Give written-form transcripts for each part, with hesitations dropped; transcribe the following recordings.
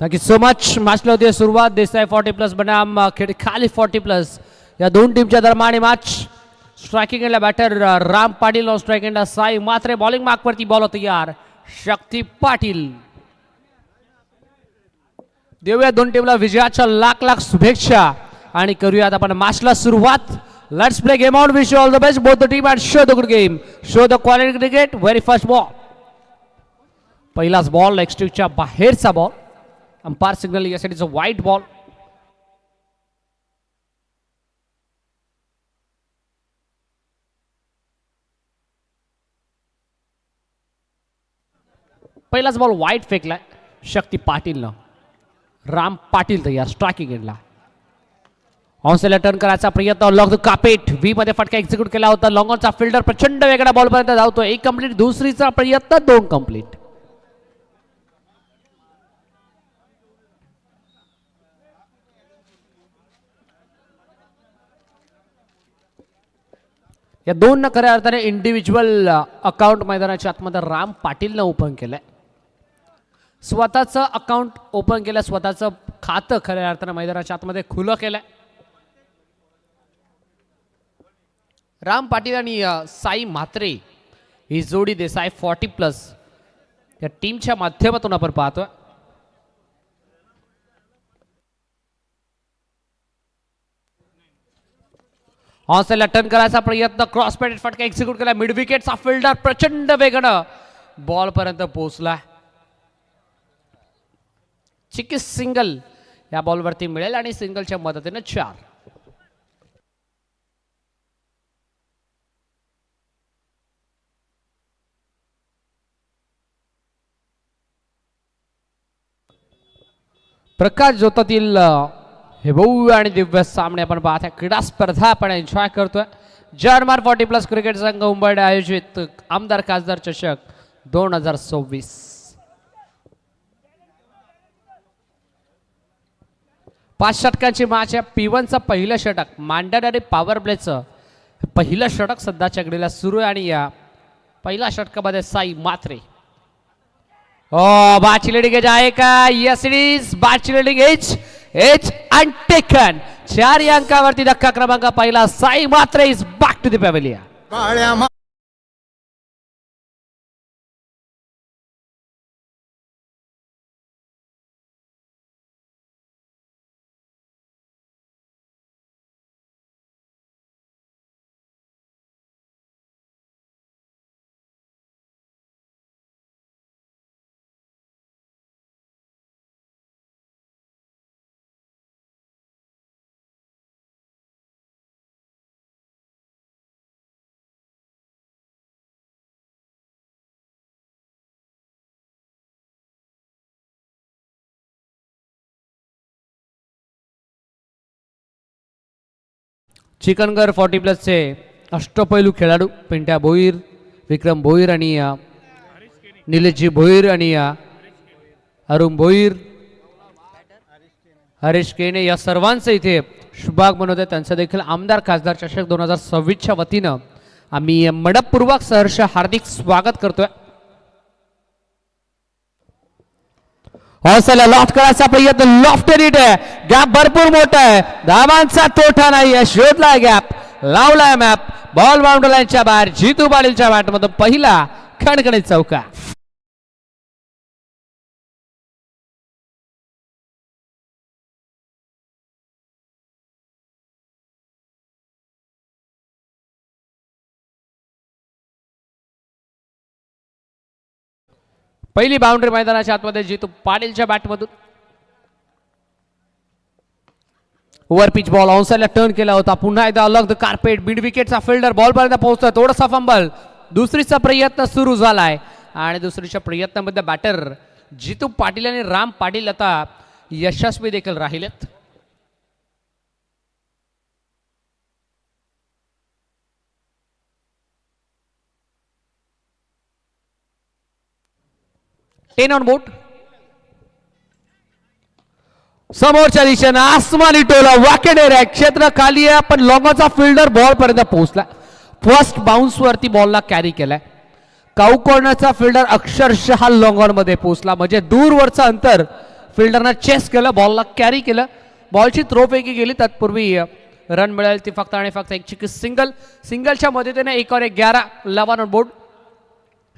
Thank you so much. मॅचला होती सुरुवात. देसाई 40+ बनाम खेड खाली 40+. या दोन टीमच्या दरम्यान मॅच. स्ट्रायकिंग एंडला बॅटर राम पाटील, स्ट्रायकिंग एंडला साई मात्रे. बॉलिंग मार्कवरती बॉल तयार शक्ती पाटील. देऊया दोन टीमला विजयाच्या लाख लाख शुभेच्छा आणि करूयात आपण मॅचला सुरुवात. Let's play game on. Wish you all the best both the team and show the good game, show the quality cricket. Very first ball. पहिलाच बॉल एक्स्ट्रीच्या बाहेरचा बॉल. अंपायर सिग्नल यासाठीचा व्हाईट बॉल. पहिलाच बॉल वाईट फेकलाय शक्ती पाटीलनं. राम पाटील तयार striking एंडला. ऑनसेला turn करायचा प्रयत्न. Long carpet V मध्ये फटका एक्झिक्यूट केला होता. लॉंगॉनचा फिल्डर प्रचंड वेगळ्या बॉल पर्यंत धावतो. एक कंप्लीट. दुसरीचा प्रयत्न 2 कंप्लीट. या दोन खऱ्या अर्थाने इंडिव्हिज्युअल अकाउंट मैदानाच्या आतमध्ये राम पाटीलनं ओपन केलंय. स्वतःचं अकाउंट ओपन केलं, स्वतःचं खातं खऱ्या अर्थाने मैदानाच्या आतमध्ये खुलं केलंय. राम पाटील आणि साई म्हात्रे ही जोडी देसाई 40+ या टीमच्या माध्यमातून आपण पाहतोय. ऑनसेला टर्न करायचा प्रयत्न. क्रॉस पॅटेड फटका एक्झिक्यूट केला. मिड विकेटचा फिल्डर प्रचंड वेगानं बॉल पर्यंत पोहोचला. चिकी सिंगल या बॉलवरती मिळेल आणि सिंगलच्या मदतीने 4. प्रकाश ज्योतातील हे भव्य आणि दिव्य सामने आपण पाहत. क्रीडा स्पर्धा आपण एन्जॉय करतोय. जर्मन 40+ क्रिकेट संघ मुंबईने आयोजित आमदार खासदार चषक 2026. 5 षटकांची मॅच आहे. P1चं पहिलं षटक मांडर आणि पॉवर प्लेचं पहिलं षटक सध्याच्या घडीला सुरू आहे. आणि या पहिल्या षटकामध्ये साई मात्रे. बाची लेडिंग एज आहे का? Yes it is. बाची लेडिंग एज अँड टेकन. 4 या अंकावरती धक्का क्रमांक पहिला. Sai Matre is back to the pavilion. Chiknagar 40+ चे अष्टपैलू खेळाडू पिंट्या भोईर, विक्रम भोईर आणि निलेशजी भोईर आणि अरुण भोईर, हरीश केने या सर्वांचं इथे शुभागमन होते. त्यांचं देखील आमदार खासदार चषक 2026च्या वतीनं आम्ही मनपूर्वक सहर्ष हार्दिक स्वागत करतोय. हॉसला लॉफ्ट करायचा प्रयत्न. लॉफ्टेड हिट आहे. गॅप भरपूर मोठा आहे. धावांचा तोटा नाही आहे. शोधलाय गॅप, लावलाय मॅप. बॉल बाउंड्री लाईनच्या बाहेर. जितू पाटीलच्या बॅटमधून पहिला खणखणीत चौका. पहिली बाउंड्री मैदानाच्या आतमध्ये जितू पाटीलच्या बॅटमधून. ओव्हर पिच बॉल ऑनसाइडला टर्न केला होता. पुन्हा एकदा अलग द कार्पेट. मिड विकेटचा फिल्डर बॉल पर्यंत पोहोचतोय. थोडासा फंबल. दुसरीचा प्रयत्न सुरू झालाय आणि दुसरीच्या प्रयत्नामध्ये बॅटर जितू पाटील आणि राम पाटील आता यशस्वी देखील राहिलेत. टेन ऑन बोट. समोरच्या दिशेनं आसमानी टोला वाकेडेर आहे. क्षेत्र खाली आहे पण लॉंगॉनचा फिल्डर बॉल पर्यंत पोहोचला. फर्स्ट बाउन्स वरती बॉलला कॅरी केलाय. काऊ कॉर्नरचा फिल्डर अक्षरशः लॉंगॉन मध्ये पोहोचला. म्हणजे दूरवरचं अंतर फिल्डरनं चेस केलं, बॉलला कॅरी केलं, बॉलची थ्रोपैकी गेली. तत्पूर्वी रन मिळेल ती फक्त आणि फक्त एक चिकी सिंगलच्या मदतीने 1/11 11 ऑन बोर्ड.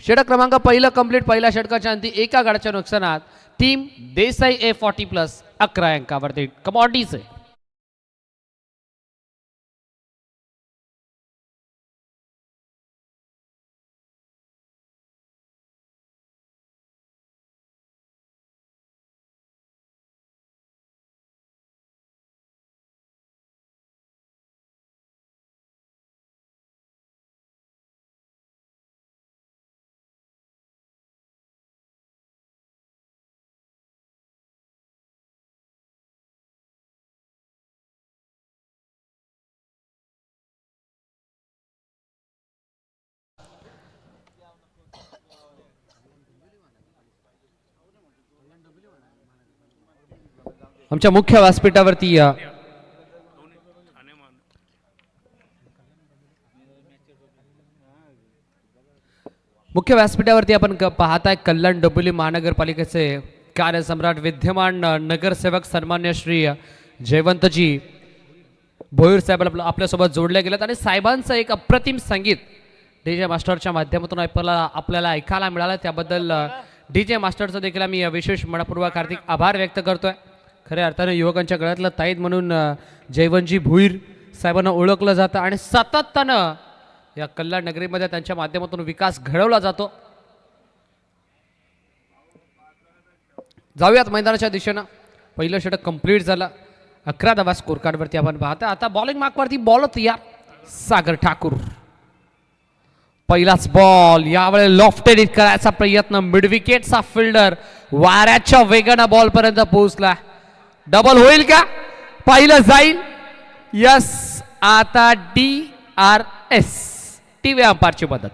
षटक क्रमांक पहिलं कंप्लीट. पहिल्या षटकाच्या अंती एका गडाच्या नुकसानात टीम देसाई A40+ 11 अंकावरती कमॉडिटीज आहे. आमच्या मुख्य व्यासपीठावरती आपण पाहताय कल्याण डोंबिवली महानगरपालिकेचे कार्यसम्राट विद्यमान नगरसेवक सन्मान्य श्री जयवंतजी भोईर साहेब आपल्यासोबत जोडले गेलेत आणि साहेबांचं एक अप्रतिम संगीत डीजे मास्टरच्या माध्यमातून आपल्याला ऐकायला मिळालं. त्याबद्दल डीजे मास्टरचं देखील मी विशेष मनपूर्वक हार्दिक आभार व्यक्त करतोय. खऱ्या अर्थाने युवकांच्या गळ्यातलं ताईत म्हणून जयवंतजी भोईर साहेबांना ओळखलं जातं आणि सातत्यानं या कल्याण नगरीमध्ये त्यांच्या माध्यमातून विकास घडवला जातो. जाऊयात मैदानाच्या दिशेनं. पहिलं षटक कंप्लीट झालं. 11 धावा स्कोर कार्डवरती आपण पाहता. आता बॉलिंग मार्कवरती बॉल तयार. सागर ठाकूर पहिलाच बॉल यावेळी लॉफ्टेड हिट करायचा प्रयत्न. मिड विकेटचा फिल्डर वाऱ्याच्या वेगानं बॉल पर्यंत पोहोचला. डबल होईल का? पाहिलं जाईल. यस. आता DRS टीव्ही अंपायरची मदत.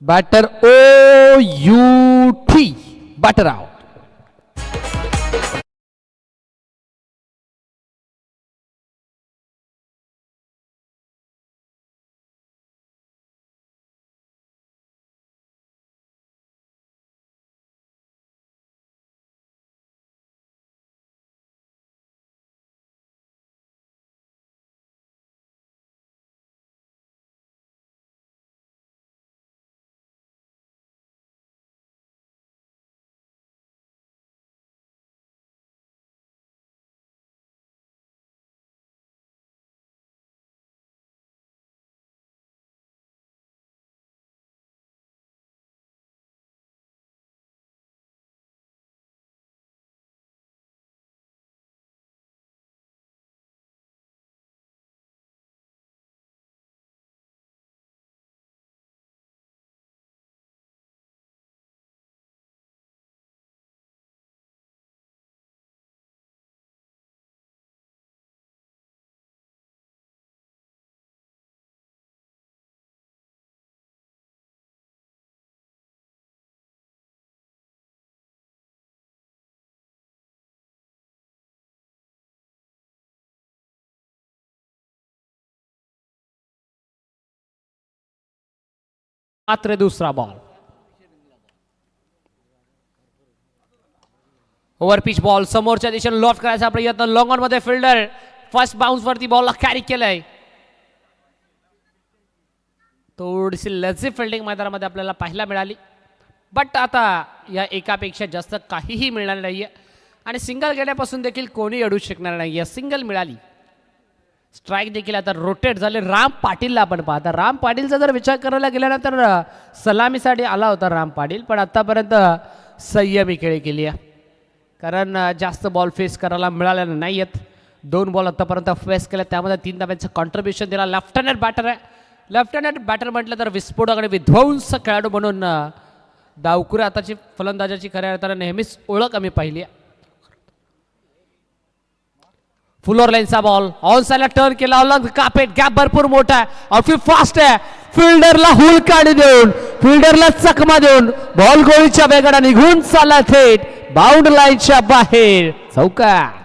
Batter OUT batter out. मात्र दुसरा बॉल. ओव्हर पिच बॉल समोरच्या दिशेने लॉफ्ट करायचा प्रयत्न. लॉंग ऑन मध्ये फिल्डर फर्स्ट बाउन्स वरती बॉलला कॅरी केलंय. थोडीशी लजी फिल्डिंग मैदानामध्ये आपल्याला पाहायला मिळाली. बट आता या एकापेक्षा जास्त काहीही मिळणार नाहीये आणि सिंगल गेल्यापासून देखील कोणी अडू शकणार नाहीये. सिंगल मिळाली. स्ट्राइक देखील आता रोटेट झाले. राम पाटीलला आपण पाहता. राम पाटीलचा जर विचार करायला गेल्यानंतर सलामीसाठी आला होता राम पाटील, पण आतापर्यंत संयमी खेळी केली आहे कारण जास्त बॉल फेस करायला मिळाले नाही आहेत. 2 बॉल आतापर्यंत फेस केले, त्यामध्ये 3 धाब्यांचं कॉन्ट्रीब्युशन दिला. लेफ्ट हँडेड बॅटर आहे. लेफ्ट हँडेड बॅटर म्हटलं तर विस्फोटक आणि विध्वंस खेळाडू म्हणून डावकुरे आताची फलंदाजाची खऱ्या अर्थाने नेहमीच ओळख आम्ही पाहिली आहे. फुलोर लाईनचा बॉल ऑन साईडला टर्न केला अलग कापेट गॅप भरपूर मोठा आहे आउटफील्ड फास्ट आहे फिल्डरला हुलकाडी देऊन फिल्डरला चकमा देऊन बॉल गोळीच्या वेगाने निघून चालला थेट बाउंड लाईनच्या बाहेर चौकार.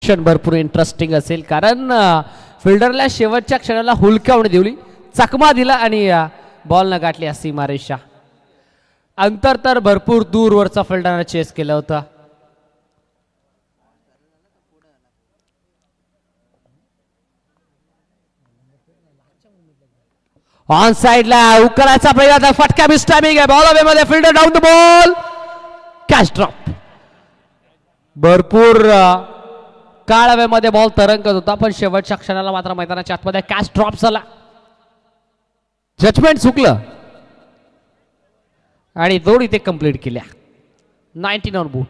भरपूर इंटरेस्टिंग असेल कारण फिल्डरला शेवटच्या क्षणाला हुलकावणी दिली चकमा दिला आणि बॉल न गाठली सीमारेषा. अंतर तर भरपूर दूरवरचा फिल्डरने चेस केलं होतं. ऑन साइडला उकरायचा प्रयत्न फटका मिस्टामिंग आहे बॉल अवे मध्ये fielder down the ball catch drop. भरपूर काळ हवेमध्ये बॉल तरंगत होता पण शेवटच्या क्षणाला मात्र मैदानाच्या आतमध्ये कॅच ड्रॉप झाला. जजमेंट चुकलं आणि दोन इथे कंप्लीट केल्या. 19 ऑन बूट.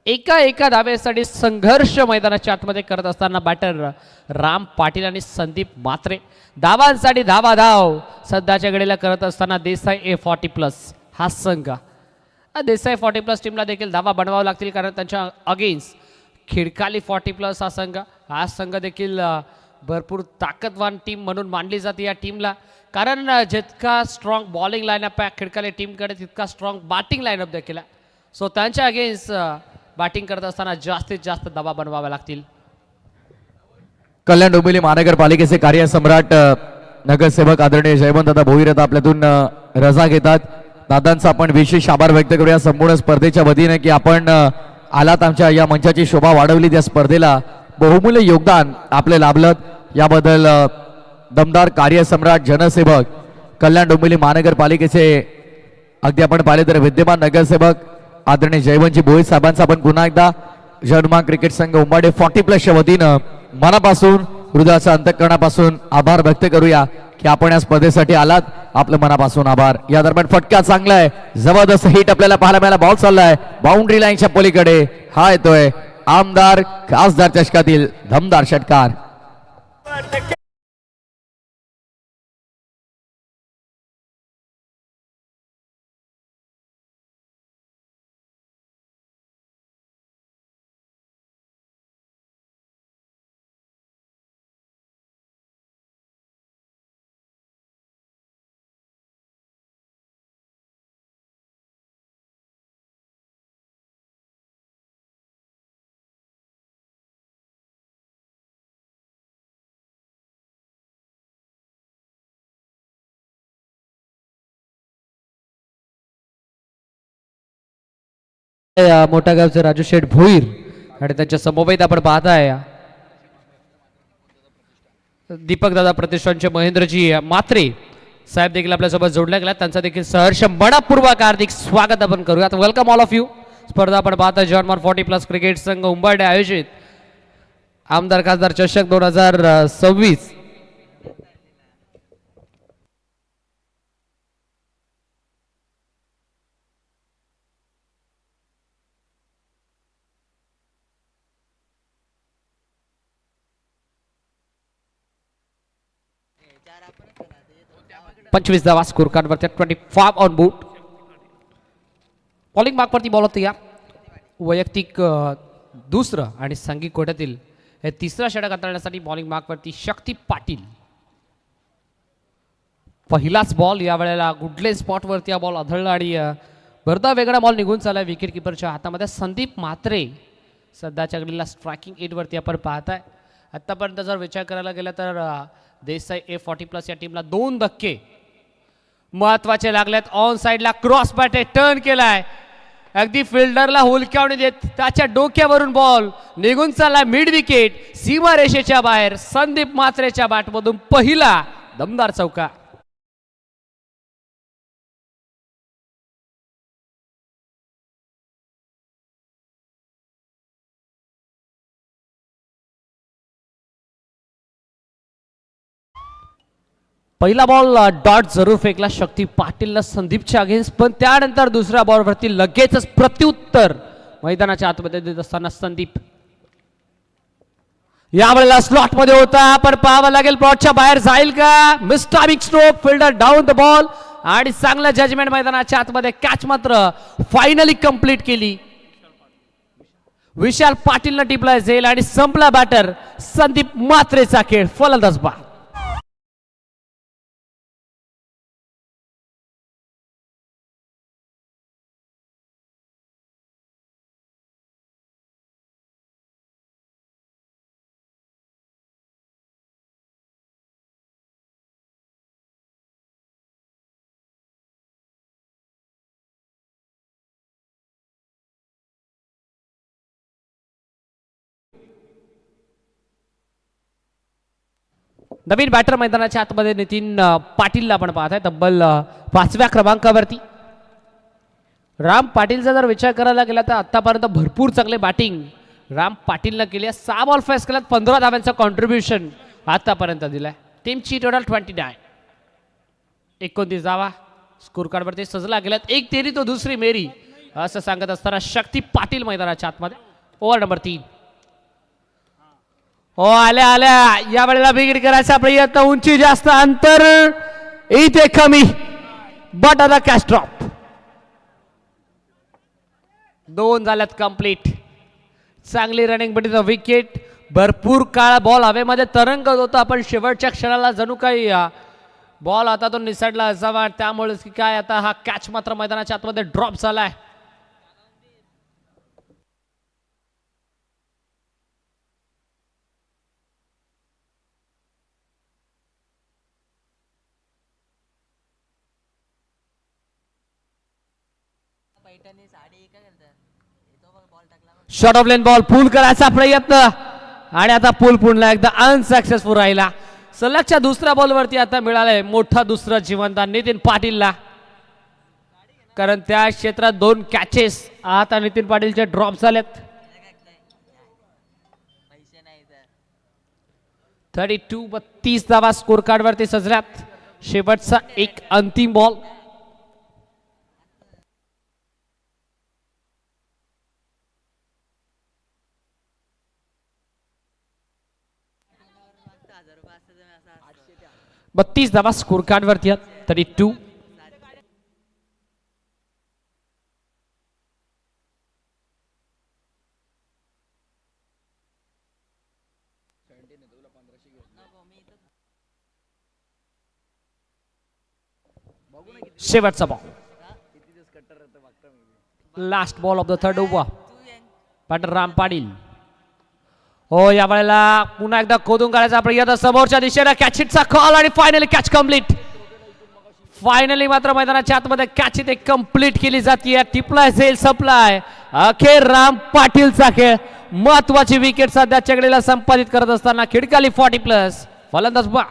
एका धावेसाठी संघर्ष मैदानाच्या आतमध्ये करत असताना बॅटर राम पाटील आणि संदीप म्हात्रे धावांसाठी धाव सध्याच्या घडीला करत असताना देसाई A40+ हा संघ देसाई 40+ टीमला देखील धावा बनवावं लागतील कारण त्यांच्या अगेन्स्ट खिडकाली 40+ हा संघ देखील भरपूर ताकदवान टीम म्हणून मानली जाते या टीमला कारण जितका स्ट्रॉंग बॉलिंग लाईनअप आहे खिडकाली टीमकडे तितका स्ट्रॉंग बॅटिंग लाईनअप देखील आहे. सो त्यांच्या अगेन्स्ट बॅटिंग करत असताना जास्तीत जास्त धावा बनवाव्या लागतील. कल्याण डोंबिवली महानगरपालिकेचे कार्यसम्राट नगरसेवक आदरणीय जयवंतदादा भोईर आता आपल्यातून रजा घेतात. दादांचा आपण विशेष आभार व्यक्त करूया संपूर्ण स्पर्धेच्या वतीने की आपण आलात आमच्या या मंचाची शोभा वाढवली त्या स्पर्धेला बहुमूल्य योगदान आपले लाभलं याबद्दल दमदार कार्यसम्राट जनसेवक कल्याण डोंबिवली महानगरपालिकेचे अगदी आपण पाहिले तर विद्यमान नगरसेवक आदरणीय जयवंतजी भोईर साहेबांचा आपण पुन्हा एकदा जन्मा क्रिकेट संघ उंबाडे 40+ वतीनं मनापासून हृदयाच्या अंतःकरणापासून आभार व्यक्त करूया की आपण या स्पर्धेसाठी आलात. आपलं मनापासून आभार. या दरम्यान फटका चांगला आहे जबरदस्त हिट आपल्याला पाहायला मिळाला बॉल चाललाय बाउंड्री लाईनच्या पलीकडे हा येतोय आमदार खासदार चषकातील धमदार षटकार. मोठा गावचे राजू शेठ भोईर आणि त्यांच्या समवेत आपण पाहताय दीपक दादा प्रतिष्ठानचे महेंद्रजी म्हात्रे साहेब देखील आपल्यासोबत जोडल्या गेला त्यांचा देखील सहर्ष मनपूर्वक हार्दिक स्वागत आपण करूयात. Welcome all of you. स्पर्धा आपण पाहता जॉनमॉन 40+ क्रिकेट संघ उंबरडे आयोजित आमदार खासदार चषक 2026. पंचवीस धावा स्कोर कार्डवरती 25 ऑन बूट. बॉलिंग मार्कवरती बॉल होतं या वैयक्तिक दुसरं आणि सांघिक कोट्यातील हे तिसरा षटक हाताळण्यासाठी बॉलिंग मार्कवरती शक्ती पाटील. पहिलाच बॉल या वेळेला गुडले स्पॉटवरती हा बॉल आढळला आणि भरता वेगळा बॉल निघून चालला विकेट किपरच्या हातामध्ये. संदीप म्हात्रे सध्याच्या घडीला स्ट्रायकिंग एटवरती आपण पाहताय. आतापर्यंत जर विचार करायला गेला तर देसाई A40+ या टीमला 2 धक्के महत्वाचे लागलेत. ऑन साइडला क्रॉस बॅटे टर्न केलाय अगदी फिल्डरला हुलकावणी देत त्याच्या डोक्यावरून बॉल निघून चालला मिड विकेट सीमारेषेच्या बाहेर. संदीप म्हात्रेच्या बॅटमधून पहिला दमदार चौका. पहिला बॉल डॉट जरूर फेकला शक्ती पाटीलला संदीपच्या अगेन्स्ट पण त्यानंतर दुसऱ्या बॉलवरती लगेचच प्रत्युत्तर मैदानाच्या आतमध्ये देत असताना संदीप यावेळेला स्लॉट मध्ये होता, पण पाहावं लागेल प्लॉटच्या बाहेर जाईल का. Mistimed stroke, fielder down the ball आणि चांगलं जजमेंट. मैदानाच्या आतमध्ये कॅच मात्र फायनली कंप्लीट केली. विशाल पाटीलनं टिपलाय झेल आणि संपला बॅटर संदीप मात्रेचा खेळ. फलंदाज बा नवीन बॅटर मैदानाच्या आतमध्ये नितीन पाटीलला आपण पाहत आहे तब्बल 5व्या क्रमांकावरती. राम पाटीलचा जर विचार करायला गेला तर आतापर्यंत भरपूर चांगले बॅटिंग राम पाटीलनं केली आहे. 6 बॉल फेस केल्यात, 15 धाव्यांचं कॉन्ट्रीब्युशन आतापर्यंत दिलंय. टीमची टोटल 29, 29 धावा स्कोर कार्डवरती सजला गेल्यात. एक तेरी तो दुसरी मेरी असं सांगत असताना शक्ती पाटील मैदानाच्या आतमध्ये. Over number 3. हो आल्या आल्या या वेळेला बिगिड करायचा प्रयत्न. उंची जास्त, अंतर इथे कमी, बट आता कॅच ड्रॉप. 2 झाल्यात कंप्लीट. चांगली रनिंग बटी विकेट. भरपूर काळ बॉल हवेमध्ये तरंगत होता, पण शेवटच्या क्षणाला जणू काही बॉल आता तो निसटला असावा. त्यामुळे की काय आता हा कॅच मात्र मैदानाच्या आतमध्ये ड्रॉप झालाय. शॉर्ट ऑफ लेन बॉल पूल करायचा प्रयत्न आणि आता पूल पुन्हा एकदा अनसक्सेसफुल राहिला. सलगच्या दुसऱ्या बॉलवरती आता मिळालंय मोठा दुसरा जिवंतदान नितीन पाटीलला, कारण त्या क्षेत्रात 2 कॅचेस आता नितीन पाटीलचे ड्रॉप झालेत. 32 धावा स्कोर कार्ड वरती सजल्यात. शेवटचा एक अंतिम बॉल. बत्तीस धावा स्कोर कार्ड वरती 32. शेवटचा ball, last ball of the third over. Batter Ram Patil. हो या वेळेला पुन्हा एकदा खोदून काढायचा प्रयत्न समोरच्या दिशेला. कॅच हिटचा कॉल आणि फायनली कॅच कंप्लीट. फायनली मात्र मैदानाच्या आतमध्ये कॅच इथे कंप्लीट केली जाते. टिपलाय झेल सप्लाय. अखेर राम पाटीलचा खेळ. महत्वाची विकेट सध्या चेगडीला संपादित करत असताना खिडकाली 40+. फलंदाज बा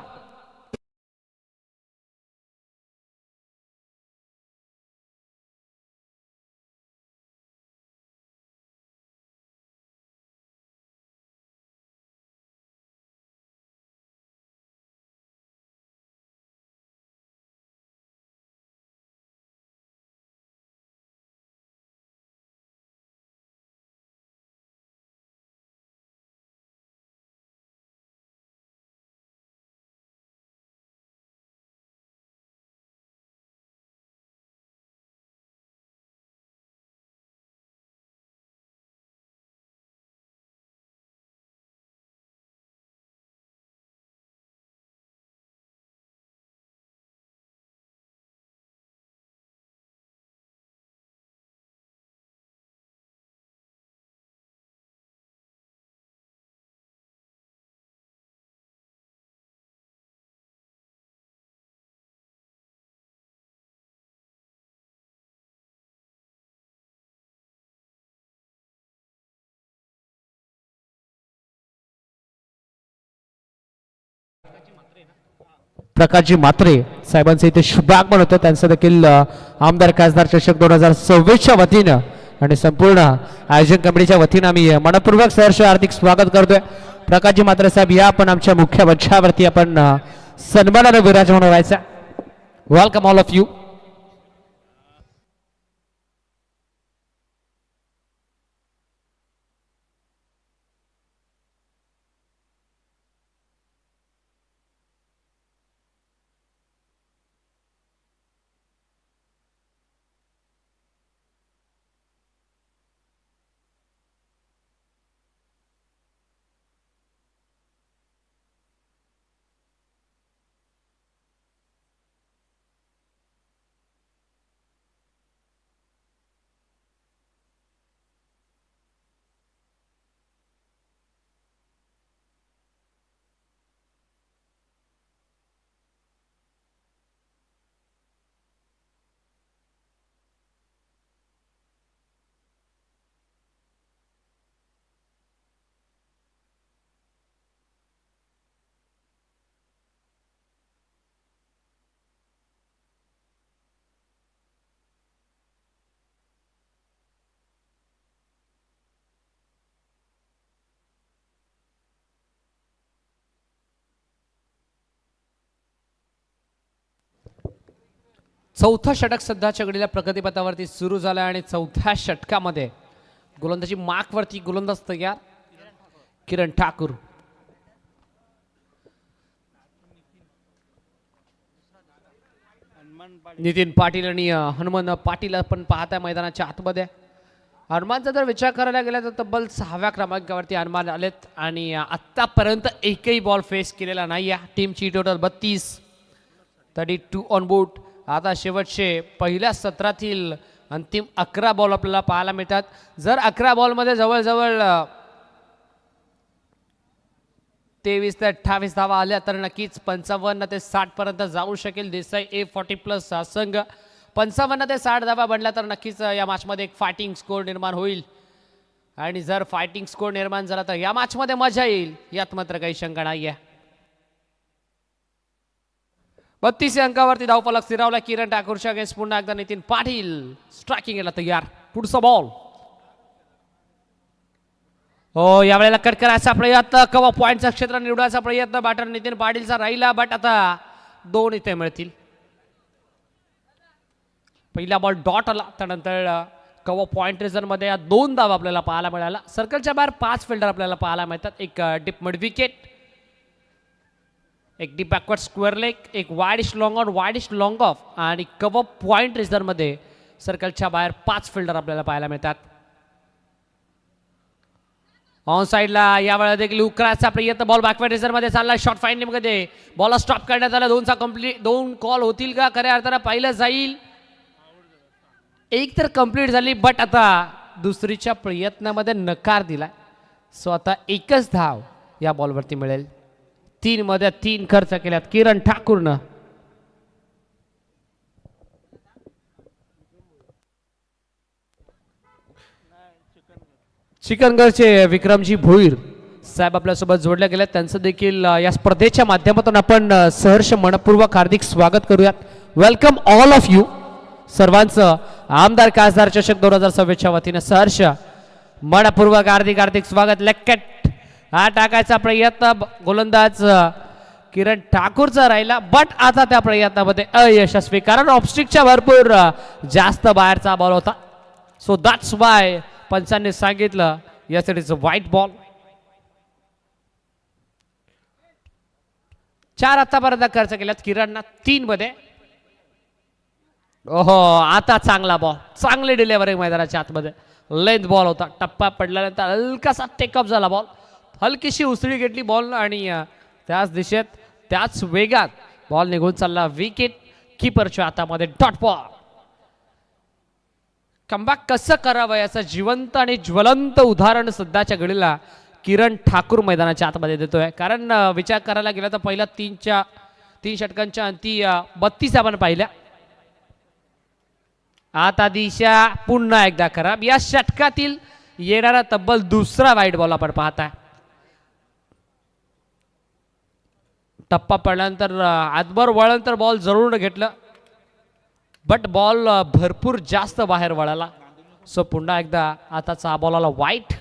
प्रकाशजी मात्रे साहेबांचे इथे शुभागमन होतं. त्यांचं देखील आमदार खासदार चषक 2026च्या वतीनं आणि संपूर्ण आयोजन कमिटीच्या वतीनं आम्ही मनपूर्वक सहर्ष हार्दिक स्वागत करतोय. प्रकाशजी मात्रे साहेब या आपण आमच्या मुख्य मंचावरती आपण सन्मानाने विराजमान व्हायचा. Welcome all of you. चौथा षटक सध्याच्या घडीला प्रगतीपथावरती सुरू झाला आणि चौथ्या षटकामध्ये गोलंदाजी मार्कवरती गोलंदाज तयार किरण ठाकूर. नितीन पाटील आणि हनुमान पाटील आपण पाहताय मैदानाच्या आतमध्ये. हनुमानचा जर विचार करायला गेला तर तब्बल 6व्या क्रमांकावरती हनुमान आलेत आणि आतापर्यंत एकही बॉल फेस केलेला नाही आहे. टीमची टोटल 32 ऑन बोर्ड. आता शेवटचे पहिल्या सत्रातील अंतिम 11 बॉल आपल्याला पाहायला मिळतात. जर 11 बॉलमध्ये जवळजवळ 23 ते 28 धावा आल्या तर नक्कीच 55 ते 60 पर्यंत जाऊ शकेल देसाई A40+ हा संघ. 55 ते 60 धावा बनला तर नक्कीच या मॅचमध्ये एक फायटिंग स्कोर निर्माण होईल आणि जर फायटिंग स्कोर निर्माण झाला तर या मॅचमध्ये मजा येईल यात मात्र काही शंका नाही आहे. 32 अंकावरती धावफलक स्थिरावला किरण ठाकूरच्या अगेन्स्ट. पुन्हा एकदा नितीन पाटील स्ट्रायकिंग याला तयार. पुढचा बॉल हो यावेळेला कट करायचा प्रयत्न कवा पॉइंटचा क्षेत्र निवडायचा प्रयत्न बॅटर नितीन पाटीलचा राहिला बट आता 2 इथे मिळतील. पहिला बॉल डॉट आला त्यानंतर कवा पॉइंट रिझनमध्ये 2 धावा आपल्याला पाहायला मिळाला. सर्कलच्या बाहेर 5 फिल्डर आपल्याला पाहायला मिळतात. एक डीप मिड विकेट, एक डीप बॅकवर्ड स्क्वेअर लेग, एक widish long on widish long of आणि कवा पॉइंट रिझनमध्ये सर्कलच्या बाहेर 5 फिल्डर आपल्याला पाहायला मिळतात. ऑन साईडला यावेळेला देखील उकरायचा प्रयत्न. बॉल बॅकवर्ड रिझनमध्ये चालला. शॉर्ट फाइंडिंगमध्ये बॉल स्टॉप करण्यात आला. 2 कॉल होतील का खऱ्या अर्थानं पाहिलं जाईल. एक तर कंप्लीट झाली बट आता दुसरीच्या प्रयत्नामध्ये नकार दिलाय. सो आता एकच धाव या बॉलवरती मिळेल. 3 मध्ये 3 खर्च केल्यात किरण ठाकूरनं. चिकनगरचे विक्रमजी भोईर साहेब आपल्यासोबत जोडले गेले. त्यांचं देखील या स्पर्धेच्या माध्यमातून आपण सहर्ष मनपूर्वक हार्दिक स्वागत करूयात. Welcome all of you. सर्वांचं आमदार खासदार चषक 2026च्या वतीने सहर्ष मनपूर्वक हार्दिक स्वागत. लेक्केट हा टाकायचा प्रयत्न गोलंदाज किरण ठाकूरचा राहिला बट आता त्या प्रयत्नामध्ये अयशस्वी कारण ऑब्स्टिकच्या भरपूर जास्त बाहेरचा बॉल होता. सो दॅट्स वाय पंचांनी सांगितलं yes it is a white ball. 4 आतापर्यंत खर्च केल्यात किरणना 3 मध्ये. ओहो आता चांगला बॉल, चांगली डिलेव्हरी मैदानाच्या आतमध्ये. लेंथ बॉल होता. टप्पा पडल्यानंतर हलकासा टेकअप झाला बॉल. हलकीशी उसळी घेतली बॉल आणि त्याच दिशेत त्याच वेगात बॉल निघून चालला. विकेट कीपरच्या हातामध्ये डॉट बॉल. कमबॅक कसं करावं याचं जिवंत आणि ज्वलंत उदाहरण सध्याच्या घडीला किरण ठाकूर मैदानाच्या आतमध्ये देतोय. कारण विचार करायला गेला तर पहिल्या 3 षटकांच्या अंती 32 आपण पाहिल्या. आता दिशा पुन्हा एकदा खराब. या षटकातील येणारा तब्बल दुसरा वाईट बॉल आपण पाहताय. टप्पा पडल्यानंतर आतभर वळल्यानंतर बॉल जरूर घेतलं बट बॉल भरपूर जास्त बाहेर वळाला. सो पुन्हा एकदा आताचा बॉल आला वाईट.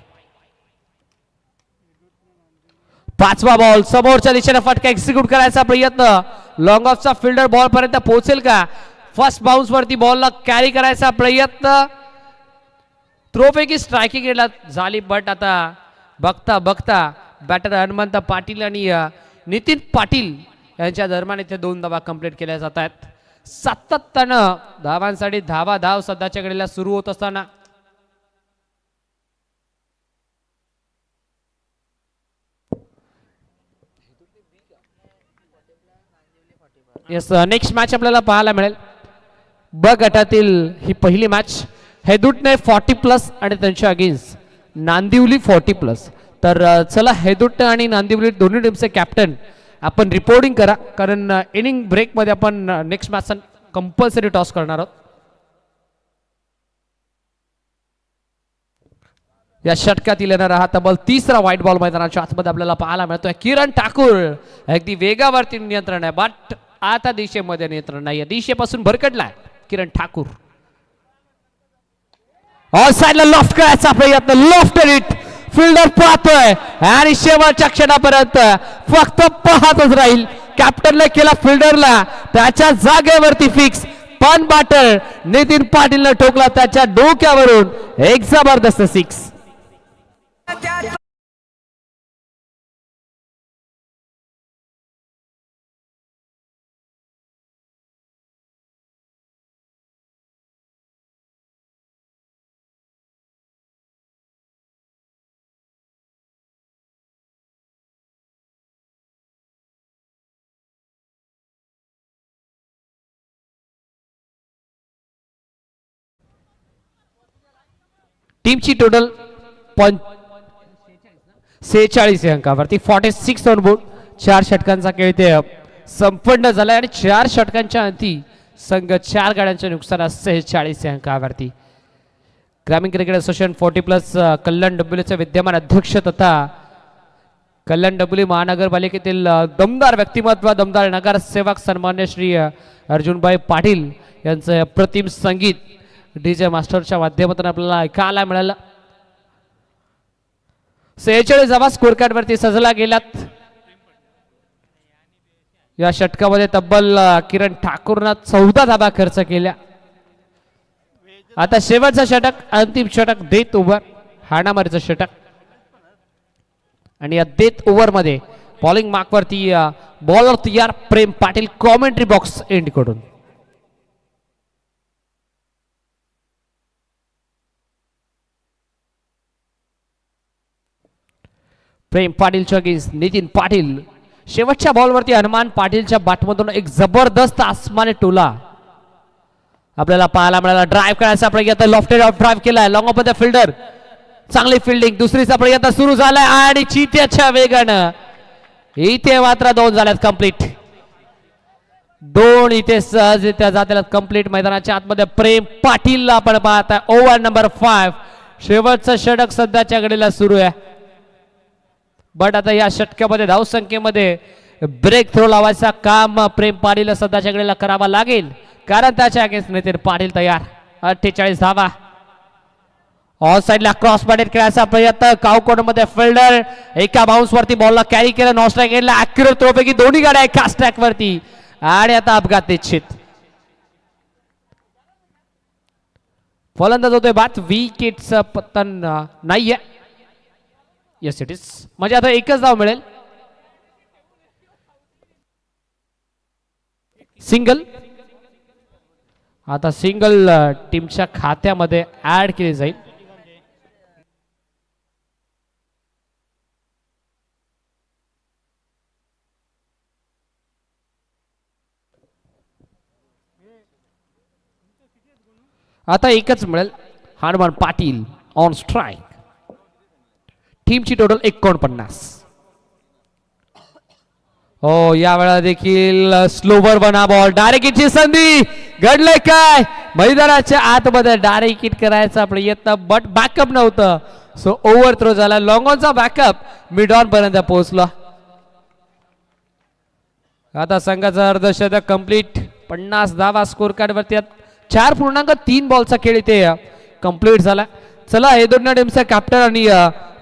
5वा बॉल समोरच्या दिशेने फटका एक्झिक्यूट करायचा प्रयत्न. लॉंग ऑफचा फिल्डर बॉल पर्यंत पोहोचेल का. फर्स्ट बाउन्स वरती बॉलला कॅरी करायचा प्रयत्न. थ्रोपैकी स्ट्रायकिंग झाली बट आता बघता बघता बॅटर हनुमंत पाटील आणि नितीन पाटील यांच्या दरम्यान इथे 2 धावा कंप्लीट केल्या जात आहेत. सातत्यानं धावांसाठी धाव सध्याच्या घडीला सुरू होत असताना येस नेक्स्ट मॅच आपल्याला पाहायला मिळेल. ब गटातील ही पहिली मॅच. हेदूटने 40+ आणि त्यांच्या अगेन्स्ट नांदिवली 40+. तर चला हेदूट आणि नांदिवली दोन्ही टीमचे कॅप्टन आपण रिपोर्टिंग करा कारण इनिंग ब्रेकमध्ये आपण नेक्स्ट मॅच कंपल्सरी टॉस करणार आहोत. या षटकातील येणारा हा तब्बल 3रा व्हाईट बॉल मैदानाच्या आतमध्ये आपल्याला पाहायला मिळतोय. किरण ठाकूर अगदी वेगावरती नियंत्रण आहे बट आता दिशेमध्ये नियंत्रण नाही. दिशेपासून भरकटलाय किरण ठाकूर. ऑल साइडला लॉफ्ट करायचा प्रयत्न. Loft hit. फिल्डर पाहतोय आणि शेवटच्या क्षणापर्यंत फक्त पाहतच राहील. कॅप्टनने केला फिल्डरला त्याच्या जागेवरती फिक्स. पण बाटर नितीन पाटीलनं ठोकला त्याच्या डोक्यावरून एक जबरदस्त सिक्स. टीमची टोटल 46 अंकावरती 46 ऑन बोर्ड. 4 षटकांचा खेळ ते संपन्न झालाय आणि 4 षटकांच्या अंती संघ 4 गाड्यांच्या नुकसानात 46 अंकावरती. ग्रामीण क्रिकेट असोसिएशन 40+ कल्याण डोंबिवलीचे विद्यमान अध्यक्ष तथा कल्याण डोंबिवली महानगरपालिकेतील दमदार व्यक्तिमत्व, दमदार नगरसेवक सन्मान्य श्री अर्जुनभाई पाटील यांचं अप्रतिम संगीत डीजे मास्टरच्या माध्यमातून आपल्याला ऐकायला मिळालं. 46 धावा स्कोर कार्ड वरती सजला गेल्यात. या षटकामध्ये तब्बल किरण ठाकूरनं 14 धावा खर्च केल्या. आता शेवटचं षटक, अंतिम षटक डेथ ओव्हर, हाणामारीचं षटक. आणि या डेथ ओव्हर मध्ये बॉलिंग मार्क वरती बॉलर तयार प्रेम पाटील कॉमेंट्री बॉक्स एंड कडून. प्रेम पाटीलच्या अगेन्स्ट नितीन पाटील. शेवटच्या बॉलवरती हनुमान पाटीलच्या बॅटमधून एक जबरदस्त आसमानी टोला आपल्याला पाहायला मिळाला. ड्राईव्ह करायचा प्रयत्न, लॉफ्टेड ऑफ ड्राईव्ह केलाय, लॉंग ऑफ द फिल्डर, चांगली फिल्डिंग. दुसरीचा प्रयत्न सुरू झालाय आणि चित्याच्या वेगानं इथे मात्र 2 झाल्यात कंप्लीट. 2 इथे सहजरित्या जातात कंप्लीट. मैदानाच्या आतमध्ये प्रेम पाटीलला आपण पाहताय. ओव्हर नंबर 5, शेवटचं षटक सध्याच्या घडीला सुरू आहे. बट आता या षटकामध्ये धावसंख्येमध्ये ब्रेक थ्रो लावायचा काम प्रेम पाटील सध्याच्या घडीला करावा लागेल, कारण त्याच्या अगेन्स्ट नितीन पाटील तयार. 48 धावा. ऑन साइडला क्रॉस बॅटेड खेळायचा प्रयत्न, काउकोड मध्ये फिल्डर एका बाउन्स वरती बॉलला कॅरी केलं, नॉन स्ट्राईक गेला. ॲक्युरेट थ्रो पैकी दोन्ही गाड्या एका स्ट्राईक वरती आणि आता अपघात निश्चित. फलंदाज होतोय बाद. विकेटचं पतन नाहीये. Yes it is. म्हणजे आता एकच धाव मिळेल. सिंगल. आता सिंगल टीमच्या खात्यामध्ये ऍड केली जाईल. आता एकच मिळेल. Hanuman Patil on strike. टीमची टोटल 49. हो, या वेळा देखील स्लोवर बना बॉल. डायरेक्ट हिटची संधी. घडलंय काय? मैदानाच्या आतमध्ये डायरेक्ट हिट करायचा प्रयत्न, बट बॅकअप नव्हतं, सो ओव्हर थ्रो झाला. लॉंग ऑनचा बॅकअप मिड ऑन पर्यंत पोहोचला. आता संघाचा अर्धशतक कंप्लीट. 50 धावा स्कोर कार्ड वरती. 4.3 बॉलचा खेळ इथे कंप्लीट झाला. चला, हे दोन्ही टीमचे कॅप्टन आणि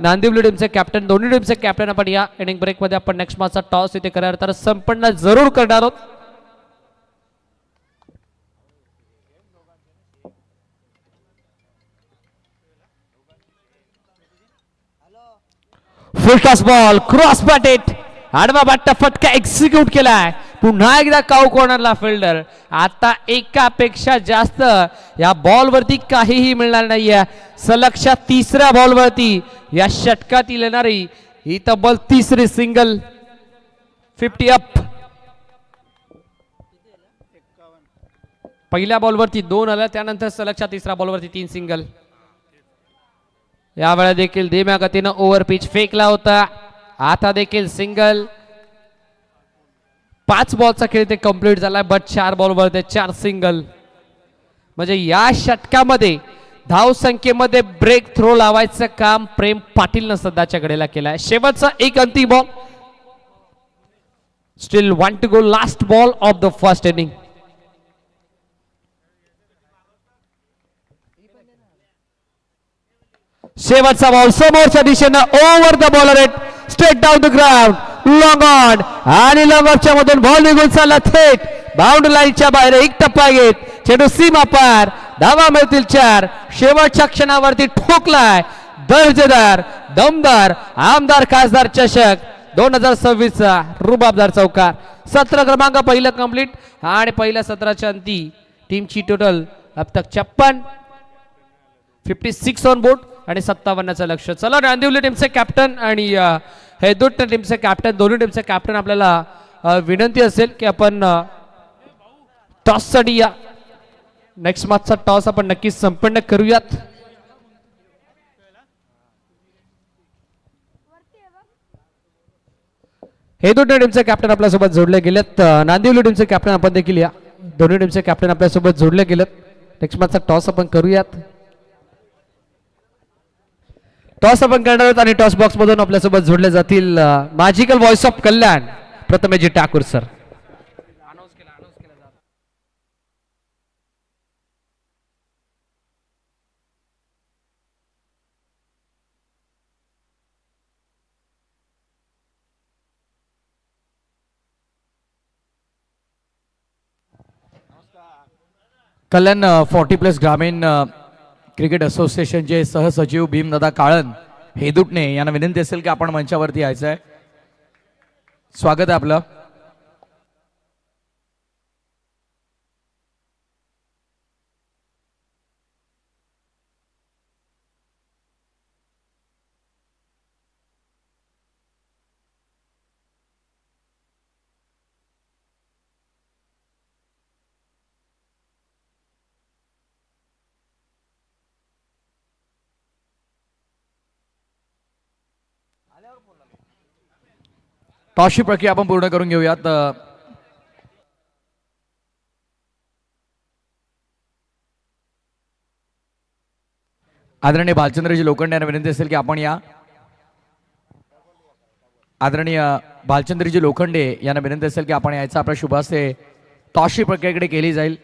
नांदिवली टीमचे कॅप्टन, दोन्ही टीमचे कॅप्टन आपण या इनिंग ब्रेक मध्ये आपण नेक्स्ट मॅचचा टॉस इथे करणार तर संपन्न जरूर करणार आहोत. फुल टॉस बॉल, क्रॉस बॅटेड, आडवा बॅटचा फटका एक्झिक्यूट केलाय. पुन्हा एकदा काऊ कॉर्नरला फिल्डर. आता एकापेक्षा जास्त या बॉल वरती काहीही मिळणार नाहीये. सलगच्या 3ऱ्या बॉल वरती या षटकातील येणारी ही तब्बल 3री सिंगल. 50 अप. पहिल्या बॉल वरती 2 आल्या, त्यानंतर सलगच्या 3ऱ्या बॉल वरती 3 सिंगल. यावेळा देखील धीम्या गतीनं ओव्हर पिच फेकला होता. आता देखील सिंगल. 5 बॉलचा खेळ ते कंप्लीट झालाय, बट 4 बॉलवर ते 4 सिंगल. म्हणजे या षटकामध्ये धाव संख्येमध्ये ब्रेक थ्रो लावायचं काम प्रेम पाटीलनं सध्याच्या घडीला केलाय. शेवटचा एक अंतिम ball. Still 1 to go, last ball of the first inning. शेवटचा बॉल समोरच्या दिशेनं over the bowler at straight down the ground. Long on आणि लॉंग ऑफच्या मधून बॉल निघून चालला थेट बाउंड्री लाईनच्या बाहेर. एक टप्पा घेत चेंडू सीमा पार, धावा मिळतील 4. शेवटच्या क्षणावरती ठोकलाय दर्जेदार दमदार आमदार खासदार चषक 2026 चा रुबाबदार चौकार. 17 क्रमांक पहिलं कंप्लीट आणि पहिल्या सत्राच्या अंती टीमची टोटल अब तक 56 ऑन बोर्ड आणि 57चं लक्ष. चला नांदिवली टीमचे कॅप्टन आणि हैदूट टीमचे कॅप्टन, दोन्ही टीमचे कॅप्टन आपल्याला विनंती असेल की आपण टॉस साठी या. नेक्स्ट मॅचचा टॉस आपण नक्कीच संपन्न करूयात. हैदूट टीमचे कॅप्टन आपल्यासोबत जोडले गेलेत. नांदिवली टीमचे कॅप्टन आपण देखील या. दोन्ही टीमचे कॅप्टन आपल्यासोबत जोडले गेलेत. नेक्स्ट मॅचचा टॉस आपण करूयात. टॉस आपण करणार आहोत आणि टॉस बॉक्स मधून आपल्यासोबत जोडले जातील magical voice of Kalyan Prathameji Thakur sir. Kalyan 40+ ग्रामीण क्रिकेट असोसिएशनचे सहसचिव भीमदादा काळन हेदुटणे यांना विनंती असेल की आपण मंचावरती यायचं आहे. स्वागत आहे आपलं. टॉसची प्रक्रिया आपण पूर्ण करून घेऊयात. आदरणीय भालचंद्रजी लोखंडे यांना विनंती असेल की आपण या. आदरणीय भालचंद्रजी लोखंडे यांना विनंती असेल की आपण यायचं. आपल्या शुभास्ते टॉसची प्रक्रियेकडे केली जाईल.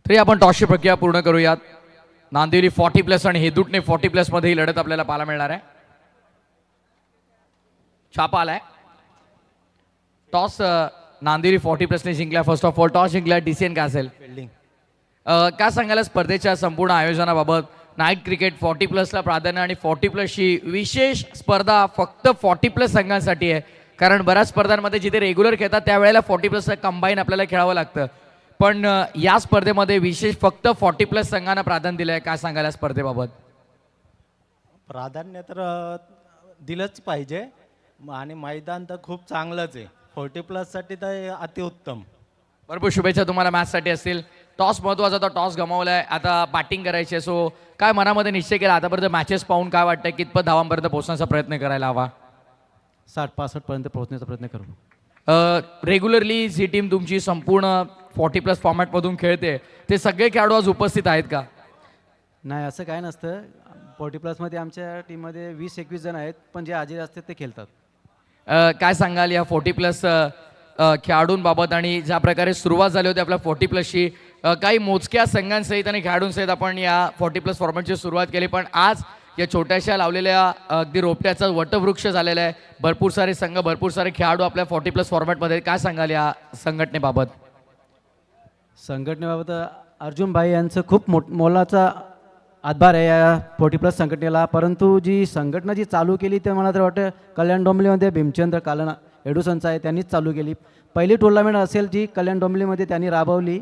तरी आपण टॉसची प्रक्रिया पूर्ण करूयात. नांदिवली 40+ आणि हेदुटणे 40+ मध्ये ही लढत आपल्याला पाहायला मिळणार आहे. छापा आलाय. टॉस नांदिवली 40+ ने जिंकला. फर्स्ट ऑफ ऑल टॉस जिंकला DCN कॅसल. काय सांगायला स्पर्धेच्या संपूर्ण आयोजनाबाबत? नाईट क्रिकेट 40+ ला प्राधान्य आणि 40+ ची विशेष स्पर्धा फक्त 40+ संघांसाठी आहे. कारण बऱ्याच स्पर्धांमध्ये जिथे रेग्युलर खेळतात त्यावेळेला 40+ कंबाईन आपल्याला खेळावं लागतं. पण या स्पर्धेमध्ये विशेष फक्त 40+ संघांना प्राधान्य दिलं आहे. काय सांगायला स्पर्धेबाबत? प्राधान्य तर दिलंच पाहिजे आणि मैदान तर खूप चांगलंच आहे. 40+ साठी तर अतिउत्तम. भरपूर शुभेच्छा तुम्हाला मॅचसाठी असतील. टॉस महत्वाचा होता. टॉस गमावलाय. आता बॅटिंग करायची आहे. सो काय मनामध्ये निश्चय केला आतापर्यंत मॅचेस पाहून? काय वाटतं कितपत धावांपर्यंत पोहोचण्याचा प्रयत्न करायला हवा? 60-65 पर्यंत पोहोचण्याचा प्रयत्न करू. रेग्युलरली जी टीम तुमची संपूर्ण 40+ फॉर्मॅटमधून खेळते ते सगळे खेळाडू आज उपस्थित आहेत का? नाही, असं काय नसतं. 40+ मध्ये आमच्या टीममध्ये 20-21 जण आहेत, पण जे आजी असतात ते खेळतात. काय सांगाल या 40+ खेळाडूंबाबत आणि ज्या प्रकारे सुरुवात झाली होती आपल्या 40+ ची? काही मोजक्या संघांसहित आणि खेळाडूंसहित आपण या 40+ फॉर्मॅटची सुरुवात केली, पण आज या छोट्याशा लावलेल्या अगदी रोपट्याचा वटवृक्ष झालेला आहे. भरपूर सारे संघ, भरपूर सारे खेळाडू आपल्या 40+ फॉर्मॅटमध्ये. काय सांगाल या संघटनेबाबत? संघटनेबाबत अर्जुन भाई यांचं खूप मोलाचा हातभार आहे या 40+ संघटनेला. परंतु जी संघटना जी चालू केली ते मला तर वाटतं कल्याण डोंबिवलीमध्ये भीमचंद्र कालन एडुसनचा आहे, त्यांनीच चालू केली. पहिली टुर्नामेंट असेल जी कल्याण डोंबिवलीमध्ये त्यांनी राबवली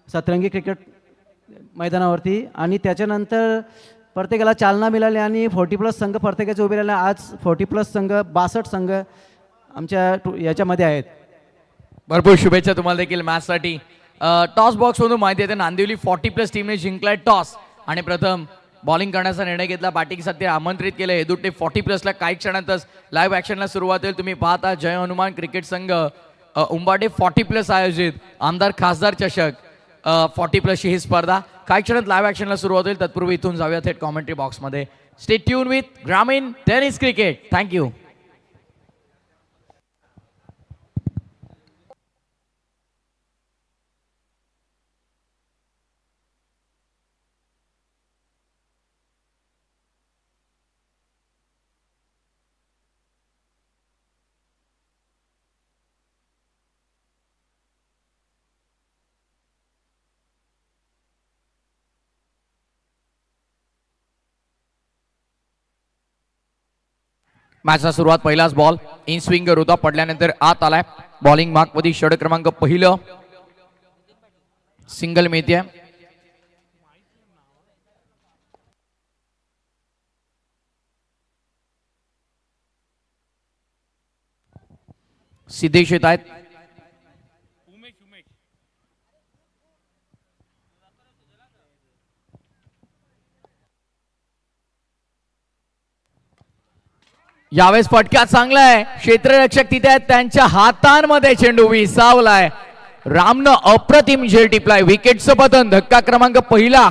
सतरंगी क्रिकेट मैदानावरती, आणि त्याच्यानंतर प्रत्येकाला चालना मिळाली आणि 40+ संघ प्रत्येकाचे उभे राहिले. आज 40+ संघ 62 संघ आमच्या याच्यामध्ये आहेत. भरपूर शुभेच्छा तुम्हाला देखील मॅचसाठी. टॉस बॉक्समधून माहिती येते नांदिवली 40+ टीमने जिंकलाय टॉस आणि प्रथम बॉलिंग करण्याचा निर्णय घेतला. बॅटिंगसाठी आमंत्रित केलं हेदुट्टे 40+ला. काही क्षणातच लाईव्ह ॲक्शनला सुरुवात होईल. तुम्ही पाहता जय हनुमान क्रिकेट संघ उंबाडे 40+ आयोजित आमदार खासदार चषक 40+ची ही स्पर्धा काही क्षणात लाईव्ह ॲक्शनला सुरुवात होईल. तत्पूर्वी इथून जाऊया थेट कॉमेंट्री बॉक्समध्ये. स्टे ट्यून विथ ग्रामीण टेनिस क्रिकेट. थँक्यू. मॅचला सुरुवात. पहिलाच बॉल इन स्विंगर होता, पडल्यानंतर आत आलाय. बॉलिंग मार्कमध्ये षड क्रमांक पहिलं सिंगल मिळते. सिद्धेश येत आहेत. यावेळेस फटका चांगला आहे. क्षेत्ररक्षक तिथे आहेत, त्यांच्या हातांमध्ये चेंडू विसावलाय. रामनं अप्रतिम झेल टिपलाय. विकेटचं पतन. धक्का क्रमांक पहिला.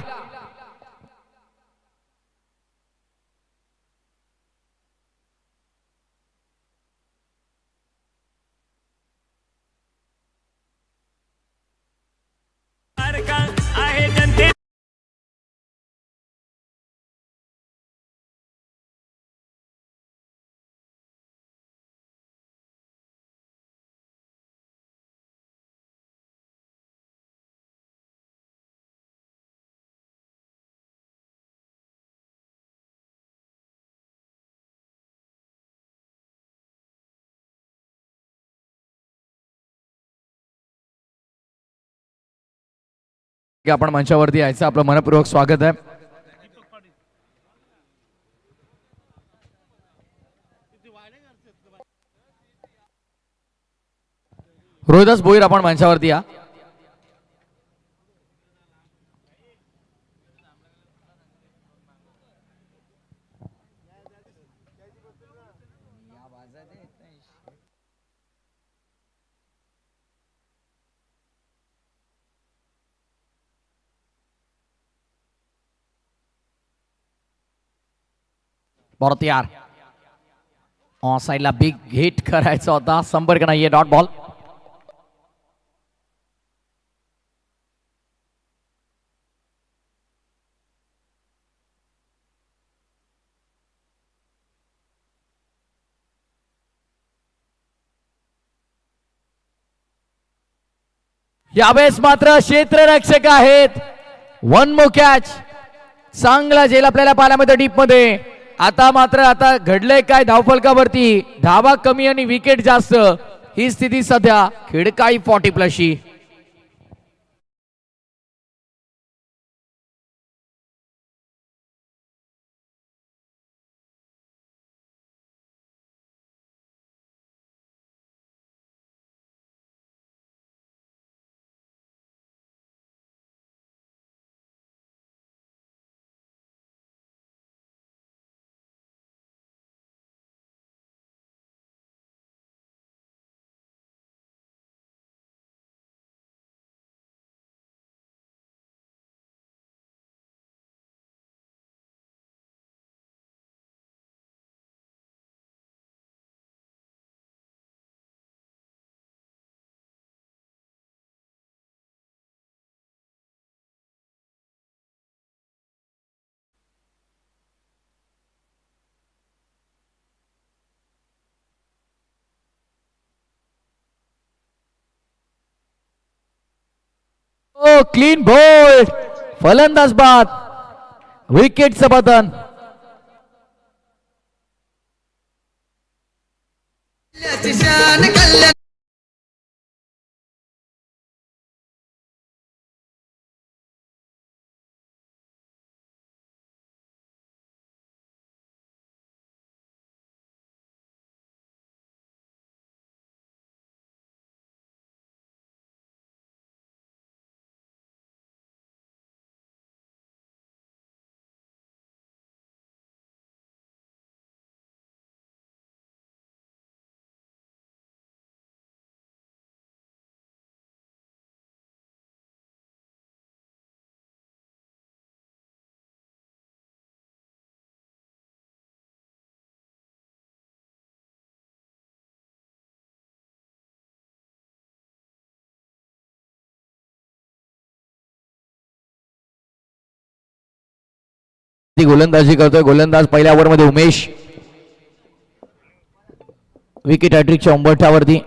आपण मंचावरती यायचं आपलं मनपूर्वक स्वागत आहे. रोहिदास भोईर आपण मंचावरती या. बॉल तयार. ऑन साईडला बिग हिट करायचा होता, संपर्क नाहीये. Dot ball. यावेळेस मात्र क्षेत्ररक्षक आहेत. One more catch. चांगला झेल आपल्याला पाहायला मिळतो डीप मध्ये. आता घडलंय काय धावफलकावरती. धावा कमी आणि विकेट जास्त, ही स्थिती सध्या खिडकाई 40+ची. ओ क्लीन बोल्ड. फलंदाज बाद. विकेटचं पतन. शान ती गोलंदाजी करतोय. गोलंदाज पहिल्या ओव्हरमध्ये उमेश, विकेट हॅट्रिकच्या उंबरठ्यावरती.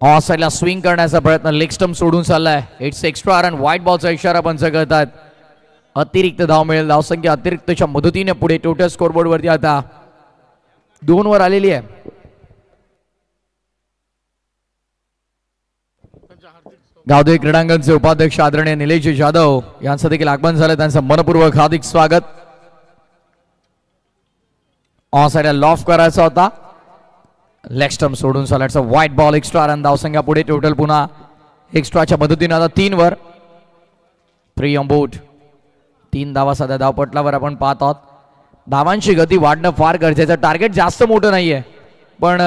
ऑफ साईडला स्विंग करण्याचा प्रयत्न, लेग स्टंप सोडून चाललाय. It's extra run. व्हाईट बॉलचा इशारा पंच करतात. अतिरिक्त धाव मिळेल. धावसंख्या अतिरिक्तच्या मदतीने पुढे टोटल स्कोरबोर्ड वरती आता 2 वर आलेली आहे. गावदेवी क्रीडांगणचे उपाध्यक्ष आदरणीय निलेश जाधव यांचं देखील आगमन झालं. त्यांचं मनपूर्वक हार्दिक स्वागत. ऑन साईडला लॉफ करायचा होता, लेग स्टंप सोडून चालायचा. White ball, extra run. धावसंख्या पुढे टोटल पुन्हा एक्स्ट्राच्या मदतीने आता 3 वर. प्रियम बोट 3 धावा सध्या धावपटलावर आपण पाहत आहोत. धावांची गती वाढणं फार गरजेचं. टार्गेट जास्त मोठं नाहीये, पण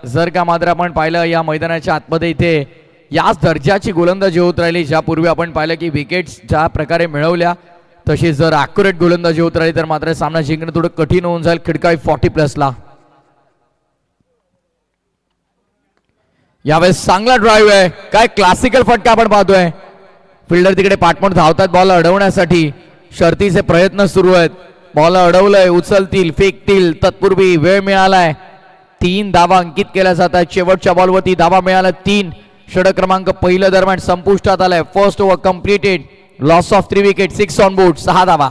जर का मात्र आपण पाहिलं या मैदानाच्या आतमध्ये इथे याच दर्जाची गोलंदाजी होत राहिली, ज्यापूर्वी आपण पाहिलं की विकेट्स ज्या प्रकारे मिळवल्या तशी जर ॲक्युरेट गोलंदाजी होत राहिली तर मात्र सामना जिंकणं थोडं कठीण होऊन जाईल. खिडकाई 40+ला. यावेळेस चांगला ड्राईव्ह आहे. काय क्लासिकल फटका आपण पाहतोय. फिल्डर तिकडे पाठमोठ धावतात बॉल अडवण्यासाठी. शर्तीचे प्रयत्न सुरू आहेत. बॉल अडवलंय, उचलतील, फेकतील. तत्पूर्वी वेळ मिळालाय. 3 धावा अंकित केल्या जातात. शेवटच्या बॉलवरती धावा मिळाल्या 3. षटक क्रमांक पहिलं दरम्यान संपुष्टात आलाय. First over completed. Loss of 3 wicket, 6 on board. 6 धावा.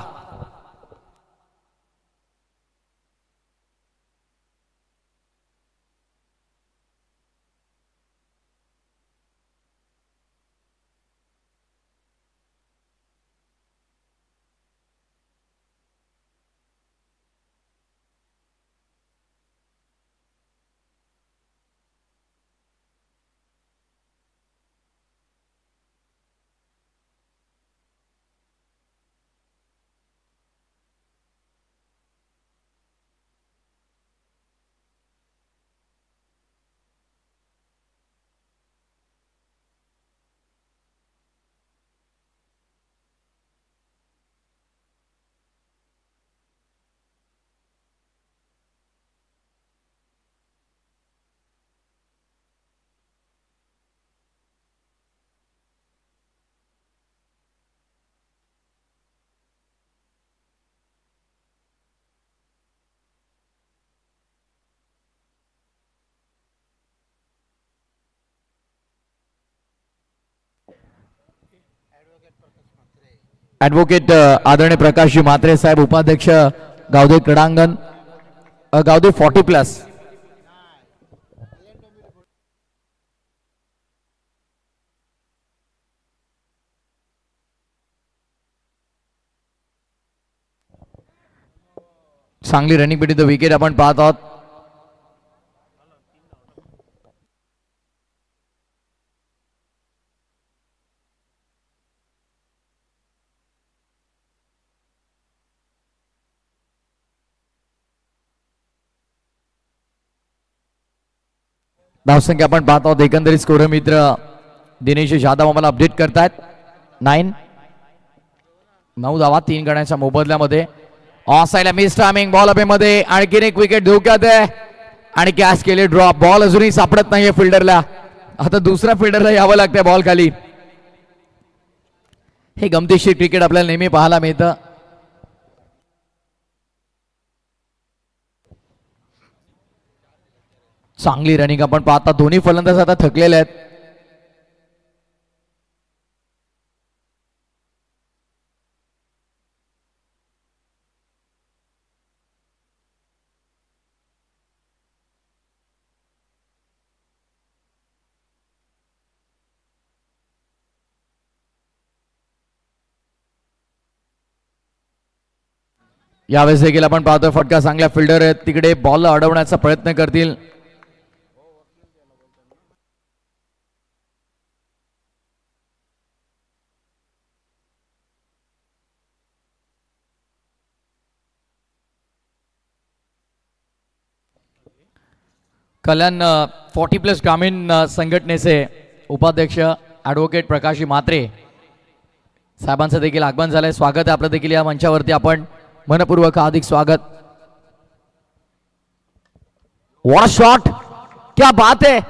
ॲडव्होकेट आदरणीय प्रकाशजी म्हात्रे साहेब, उपाध्यक्ष गावदेवी क्रीडांगण, गावदेवी 40+. चांगली रनिंग पेटी द विकेट आपण पाहत आहोत. धावसंख्या आपण पाहत आहोत. एकंदरीत स्कोर मित्र दिनेश जाधव आम्हाला अपडेट करतायत. 9 धावा 3 गड्यांच्या मोबदल्यामध्ये. ऑफ साईडला मिस टायमिंग. बॉल अपेमध्ये आणखीन एक विकेट धोक्यात आहे आणि कॅच केले ड्रॉप. बॉल अजूनही सापडत नाहीये फिल्डरला. आता दुसऱ्या फिल्डरला यावं लागतंय बॉल खाली. हे गमतीशीर क्रिकेट आपल्याला नेहमी पाहायला मिळतं. चांगली रनिंग आपण पाहता. दोन्ही फलंदाज आता थकलेले आहेत. यावेळेस देखील आपण पाहतोय फटका चांगल्या फिल्डर आहेत तिकडे बॉल अडवण्याचा प्रयत्न करतील. कल्याण 40+ ग्रामीण संघटनेचे उपाध्यक्ष ॲडव्होकेट प्रकाशजी म्हात्रे साहेबांचं देखील आगमन झालंय. स्वागत आहे आपलं देखील या मंचावरती. आपण मनपूर्वक हार्दिक स्वागत. वॉट शॉट, क्या बात है,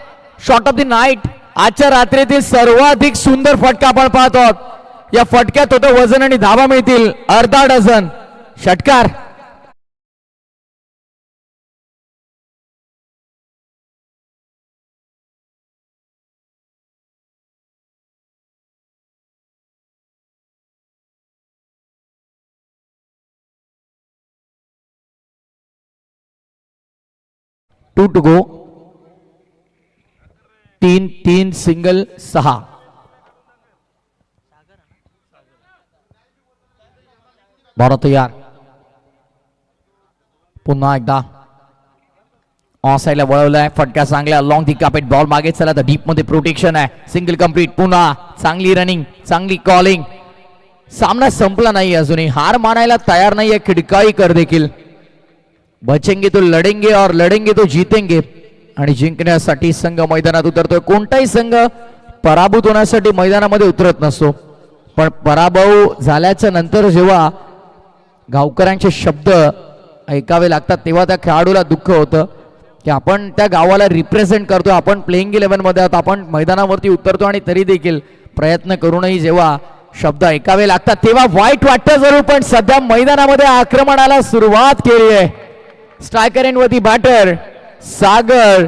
शॉट ऑफ द नाईट. आजच्या रात्रीतील सर्वाधिक सुंदर फटका आपण पाहत आहोत. या फटक्यात होतं वजन आणि धावा मिळतील अर्धा डझन. षटकार. Two to go. 3-3 single 6. Ball तयार. पुन्हा एकदा ऑन साइडला वळवलाय. फटका चांगला लॉंग दी कापेट. बॉल मागे चला तर डीप मध्ये प्रोटेक्शन आहे. Single complete. पुन्हा चांगली रनिंग, चांगली कॉलिंग. सामना संपला नाही अजूनही. हार मानायला तयार नाहीये खिडकाईकर देखील. बचेंगे तो लढेंगे और लढेंगे तो जीतेंगे. आणि जिंकण्यासाठी संघ मैदानात उतरतोय. कोणताही संघ पराभूत होण्यासाठी मैदानामध्ये उतरत नसतो, पण पराभव झाल्याच्या नंतर जेव्हा गावकऱ्यांचे शब्द ऐकावे लागतात तेव्हा त्या खेळाडूला दुःख होतं की आपण त्या गावाला रिप्रेझेंट करतो, आपण प्लेइंग 11 मध्ये आहोत, आपण मैदानावरती उतरतो आणि तरी देखील प्रयत्न करूनही जेव्हा शब्द ऐकावे लागतात तेव्हा वाईट वाटतं जरूर. पण सध्या मैदानामध्ये आक्रमणाला सुरुवात केली आहे. स्ट्रायकर एंड वरती बॅटर सागर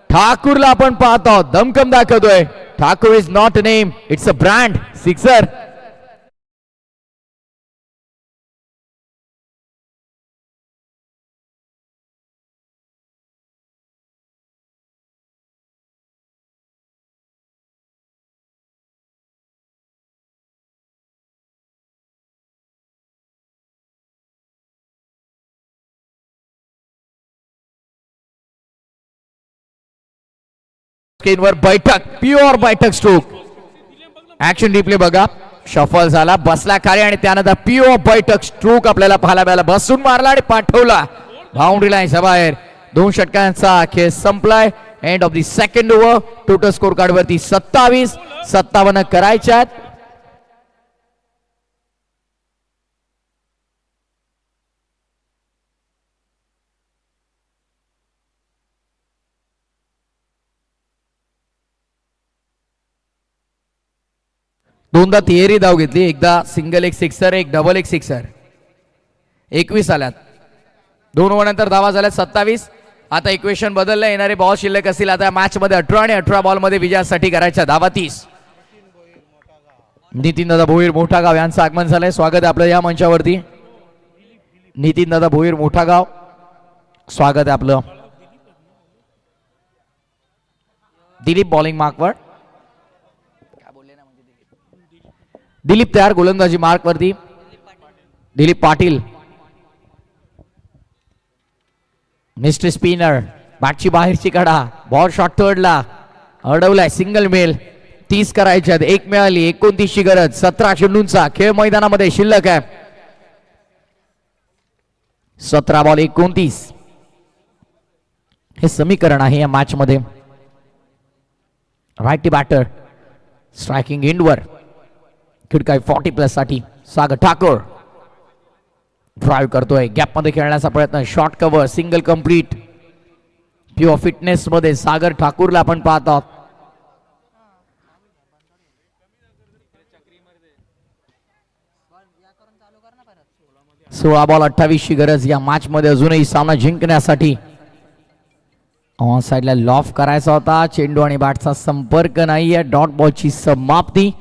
ठाकूरला आपण पाहत आहोत. दमकम दाखवतोय. Thakur is not a name, it's a brand. Sixer. स्क्रीनवर बैठक, प्युअर बैठक स्ट्रोक. ऍक्शन रिप्ले बघा. शफल झाला, बसला खाली आणि त्यानंतर प्युअर बैठक स्ट्रोक आपल्याला पाहायला मिळाला. बसून मारला आणि पाठवला बाउंड्री लाईनच्या बाहेर. 2 षटकांचा खेळ संपलाय. End of the second over. Total score card वरती 27-57 करायच्यात. दोनदा तिहेरी धाव घेतली. एकदा सिंगल एक सिक्सर, एक डबल एक सिक्सर. 21 आल्यात. 2 ओव्हरनंतर धावा झाल्यात 27. आता इक्वेशन बदललं. येणारे बॉल शिल्लक असतील आता मॅच मध्ये 18 आणि 18 बॉल मध्ये विजयासाठी करायच्या धावा 30. नितीन दादा भोईर मोठा गाव यांचं आगमन झालंय. स्वागत आहे आपलं या मंचावरती. नितीन दादा भोईर मोठा गाव, स्वागत आहे आपलं. दिलीप बॉलिंग मार्कवर. दिलीप तयार गोलंदाजी मार्क वरती. Dilip Patil mister spinner. बॅटची बाहेरची कडा. बॉल शॉट थर्डला अडवलाय. सिंगल मेल. 30 करायच्यात. 1 मिळाली. 29 ची गरज. 17 चेंडूंचा खेळ मैदानामध्ये शिल्लक आहे. 17 बॉल 29 हे समीकरण आहे या मॅच मध्ये. राईट बॅटर स्ट्रायकिंग एंडवर. खिडकाई 40+ साठी सागर ठाकूर ड्राइव्ह करतोय. गॅप मध्ये खेळण्याचा प्रयत्न. Short cover. Single complete. Pure fitness मध्ये सागर ठाकूरला आपण पाहत आहोत. सोळा बॉल 28 ची गरज या मॅच मध्ये अजूनही सामना जिंकण्यासाठी. ऑन साइडला लॉफ करायचा होता. चेंडू आणि बॅटचा संपर्क नाहीये. डॉट बॉलची समाप्ती.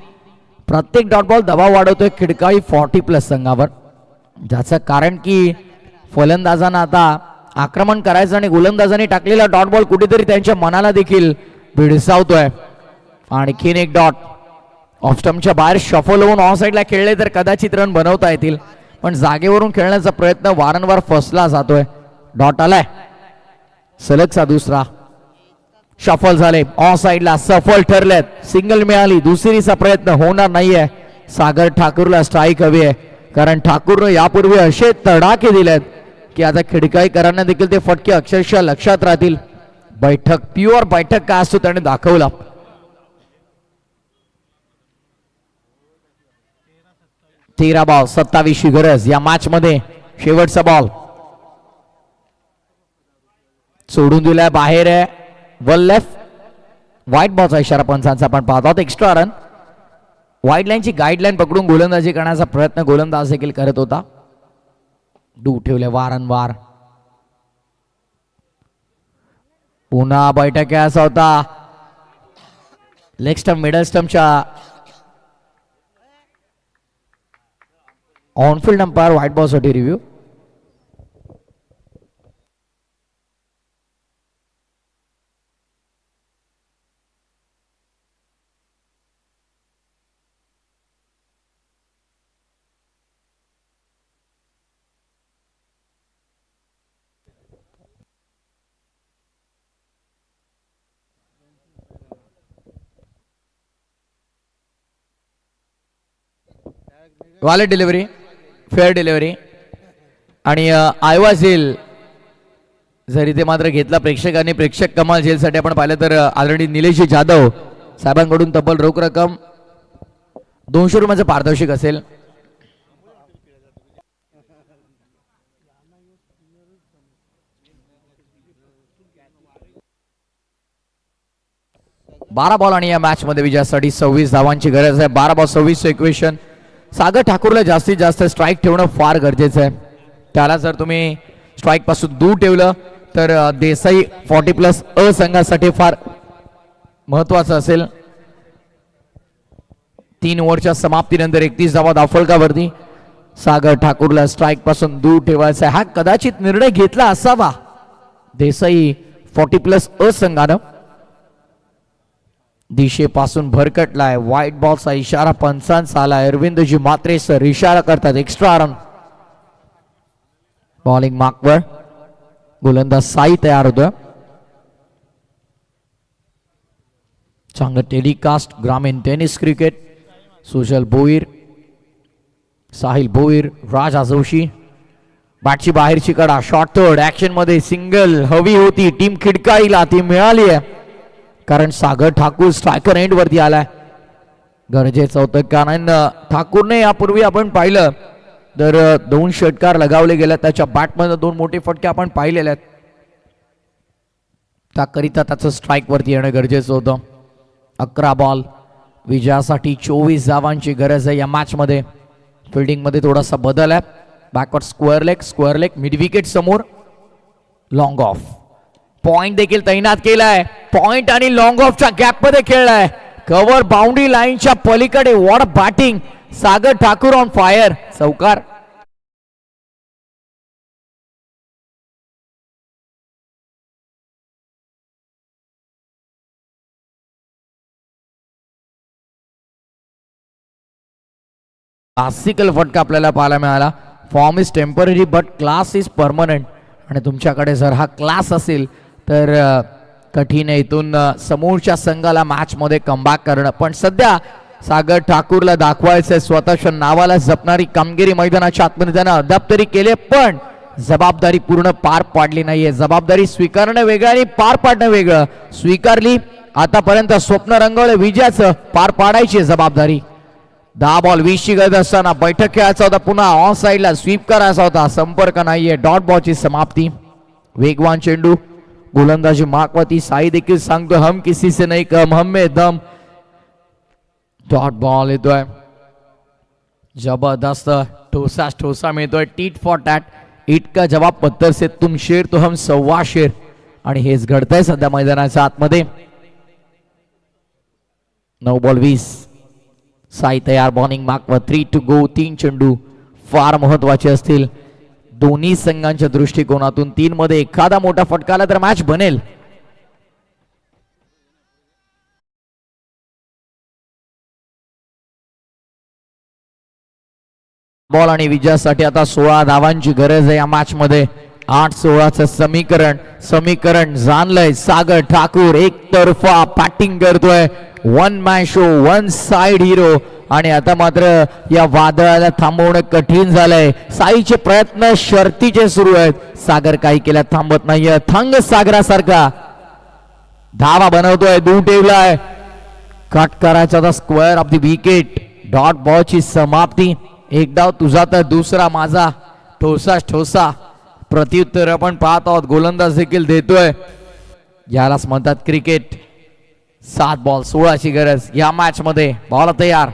प्रत्येक डॉट बॉल दबाव वाढवतोय खिडकाई 40+ संघावर, ज्याचं कारण की फलंदाजांना आता आक्रमण करायचं आणि गोलंदाजांनी टाकलेला डॉट बॉल कुठेतरी त्यांच्या मनाला देखील भिडसावतोय. आणखीन एक डॉट ऑफ स्टंपच्या बाहेर शफल होऊन ऑन साइडला खेळले तर कदाचित रन बनवता येतील, पण जागेवरून खेळण्याचा प्रयत्न वारंवार फसला जातोय. डॉट आलाय. सलगचा दुसरा. शफल झाले. ऑन साइडला सफल ठरलेत. सिंगल मिळाली. दुसरीचा प्रयत्न होणार नाहीये. सागर ठाकूरला स्ट्राईक हवी आहे, कारण ठाकूरने यापूर्वी असे तडाखे दिलेत की आता खिडकाईकरांना देखील ते फटके अक्षरशः लक्षात राहतील. बैठक, प्युअर बैठक काय असतो त्याने दाखवला. तेरा बॉल 27 गरज या मॅच मध्ये. शेवटचा बॉल सोडून दिलाय बाहेर आहे वन लेफ्ट. व्हाईट बॉलचा इशारा पंचांचा आपण पाहत आहोत. Extra run. व्हाईट लाईनची गाईडलाईन पकडून गोलंदाजी करण्याचा प्रयत्न गोलंदाज देखील करत होता. डू ठेवले वारंवार. पुन्हा बैठक असा होता लेग स्टंप मिडल स्टंपच्या ऑनफिल्ड अंपायर व्हाईट बॉल साठी review. Valid delivery fair delivery आणि आयवाज येईल जर इथे मात्र घेतला प्रेक्षकांनी. प्रेक्षक कमाल झेलसाठी आपण पाहिलं तर ऑलरेडी निलेश जाधव साहेबांकडून तब्बल रोख रक्कम 200 रुपयाचं पारितोषिक असेल. बारा बॉल आणि या मॅच मध्ये विजयासाठी 26 धावांची गरज आहे. 12 बॉल 26 इक्वेशन. सागर ठाकूरला जास्तीत जास्त स्ट्राईक ठेवणं फार गरजेचं आहे. त्याला जर तुम्ही स्ट्राईक पासून दूर ठेवलं तर देसाई 40+ अ संघासाठी फार महत्वाचं असेल. 3 ओव्हरच्या समाप्तीनंतर 31 धावा धावफलकावरती. सागर ठाकूरला स्ट्राईक पासून दूर ठेवायचा हा कदाचित निर्णय घेतला असावा देसाई 40+ अ संघानं. दिशेपासून भरकटलाय. व्हाईट बॉलचा इशारा पंचांचा आला. अरविंदजी मात्रे सर इशारा करतात एक्स्ट्रा रन. बॉलिंग मार्कवर गोलंदाज साई तयार होतोय. चांगलं टेलिकास्ट ग्रामीण टेनिस क्रिकेट. सुजल भोईर, साहिल भोईर, राजा जोशी. बॅटची बाहेरची कडा शॉर्ट थर्ड ऍक्शन मध्ये सिंगल हवी होती. टीम खिडकाईला ती मिळाली आहे कारण सागर ठाकूर स्ट्रायकर एंड वरती आलाय. गरजेचं होतं कारण ठाकूरने यापूर्वी आपण पाहिलं तर 2 षटकार लगावले गेले. त्याच्या बॅटमध्ये 2 मोठे फटके आपण पाहिलेले आहेत. त्याकरिता त्याचं स्ट्राईक वरती येणं गरजेचं होतं. 11 बॉल विजयासाठी 24 धावांची गरज आहे या मॅच मध्ये. फिल्डिंग मध्ये थोडासा बदल आहे. Backward square leg mid wicket समोर लॉंग ऑफ. पॉइंट देखील तैनात केलाय. पॉइंट आणि लॉंग ऑफच्या गॅप मध्ये खेळलाय. कव्हर बाउंड्री लाईनच्या पलीकडे. What batting. Sagar Thakur on fire. चौकार. क्लासिकल फटका आपल्याला पाहायला मिळाला. Form is temporary but class is permanent. आणि तुमच्याकडे जर हा क्लास असेल तर कठीण आहे इथून समोरच्या संघाला मॅच मध्ये कमबॅक करणं. पण सध्या सागर ठाकूरला दाखवायचं स्वतःच्या नावाला जपणारी कामगिरी मैदानाच्या आतमध्ये त्यानं अद्याप तरी केले पण जबाबदारी पूर्ण पार पाडली नाहीये. जबाबदारी स्वीकारणं वेगळं आणि पार पाडणं वेगळं. स्वीकारली आतापर्यंत स्वप्न रंगवलं विजयाचं. पार पाडायची जबाबदारी. 10 बॉल 20 ची गरज असताना बैठक खेळायचा होता. पुन्हा ऑन साइडला स्वीप करायचा होता. संपर्क नाहीये. डॉट बॉलची समाप्ती. वेगवान चेंडू. गोलंदाजी माकवती. साई देखील सांगतो हम किसी से नहीं कम हम में दम. डॉट बॉल येतोय. जबरदस्त ठोसा मिळतोय. Tit for tat. ईट का जवाब पत्थर से तुम शेर तो हम 1.25 शेर. आणि हेच घडतंय सध्या मैदानाच्या आतमध्ये. 9 बॉल 20. साई तयार. Bowling मार्कवर 3 to go. 3 चेंडू फार महत्वाचे असतील दोन्ही संघांच्या दृष्टिकोनातून. 3 मध्ये एखादा मोठा फटका आला तर मॅच बनेल. बॉल आणि विजयासाठी आता 16 धावांची गरज आहे या मॅच मध्ये. 8-16चं समीकरण जाणलंय. सागर ठाकूर एकतर्फा बॅटिंग करतोय. 1 मॅन शो 1 साइड हिरो. आणि आता मात्र या वादळाला थांबवणं कठीण झालंय. साईचे प्रयत्न शर्तीचे सुरू आहेत. सागर काही केल्या थांबत नाहीये. थंग सागरासारखा धावा बनवतोय. दूर ठेवलाय. कट करायचा होता square off the wicket. Dot बॉलची समाप्ती. एक डाव तुझा तर दुसरा माझा. ठोसा प्रत्युत्तर आपण पाहत आहोत. गोलंदाज देखील देतोय. यालाच म्हणतात क्रिकेट. 7 बॉल 16ची गरज या मॅच मध्ये. बॉल तयार.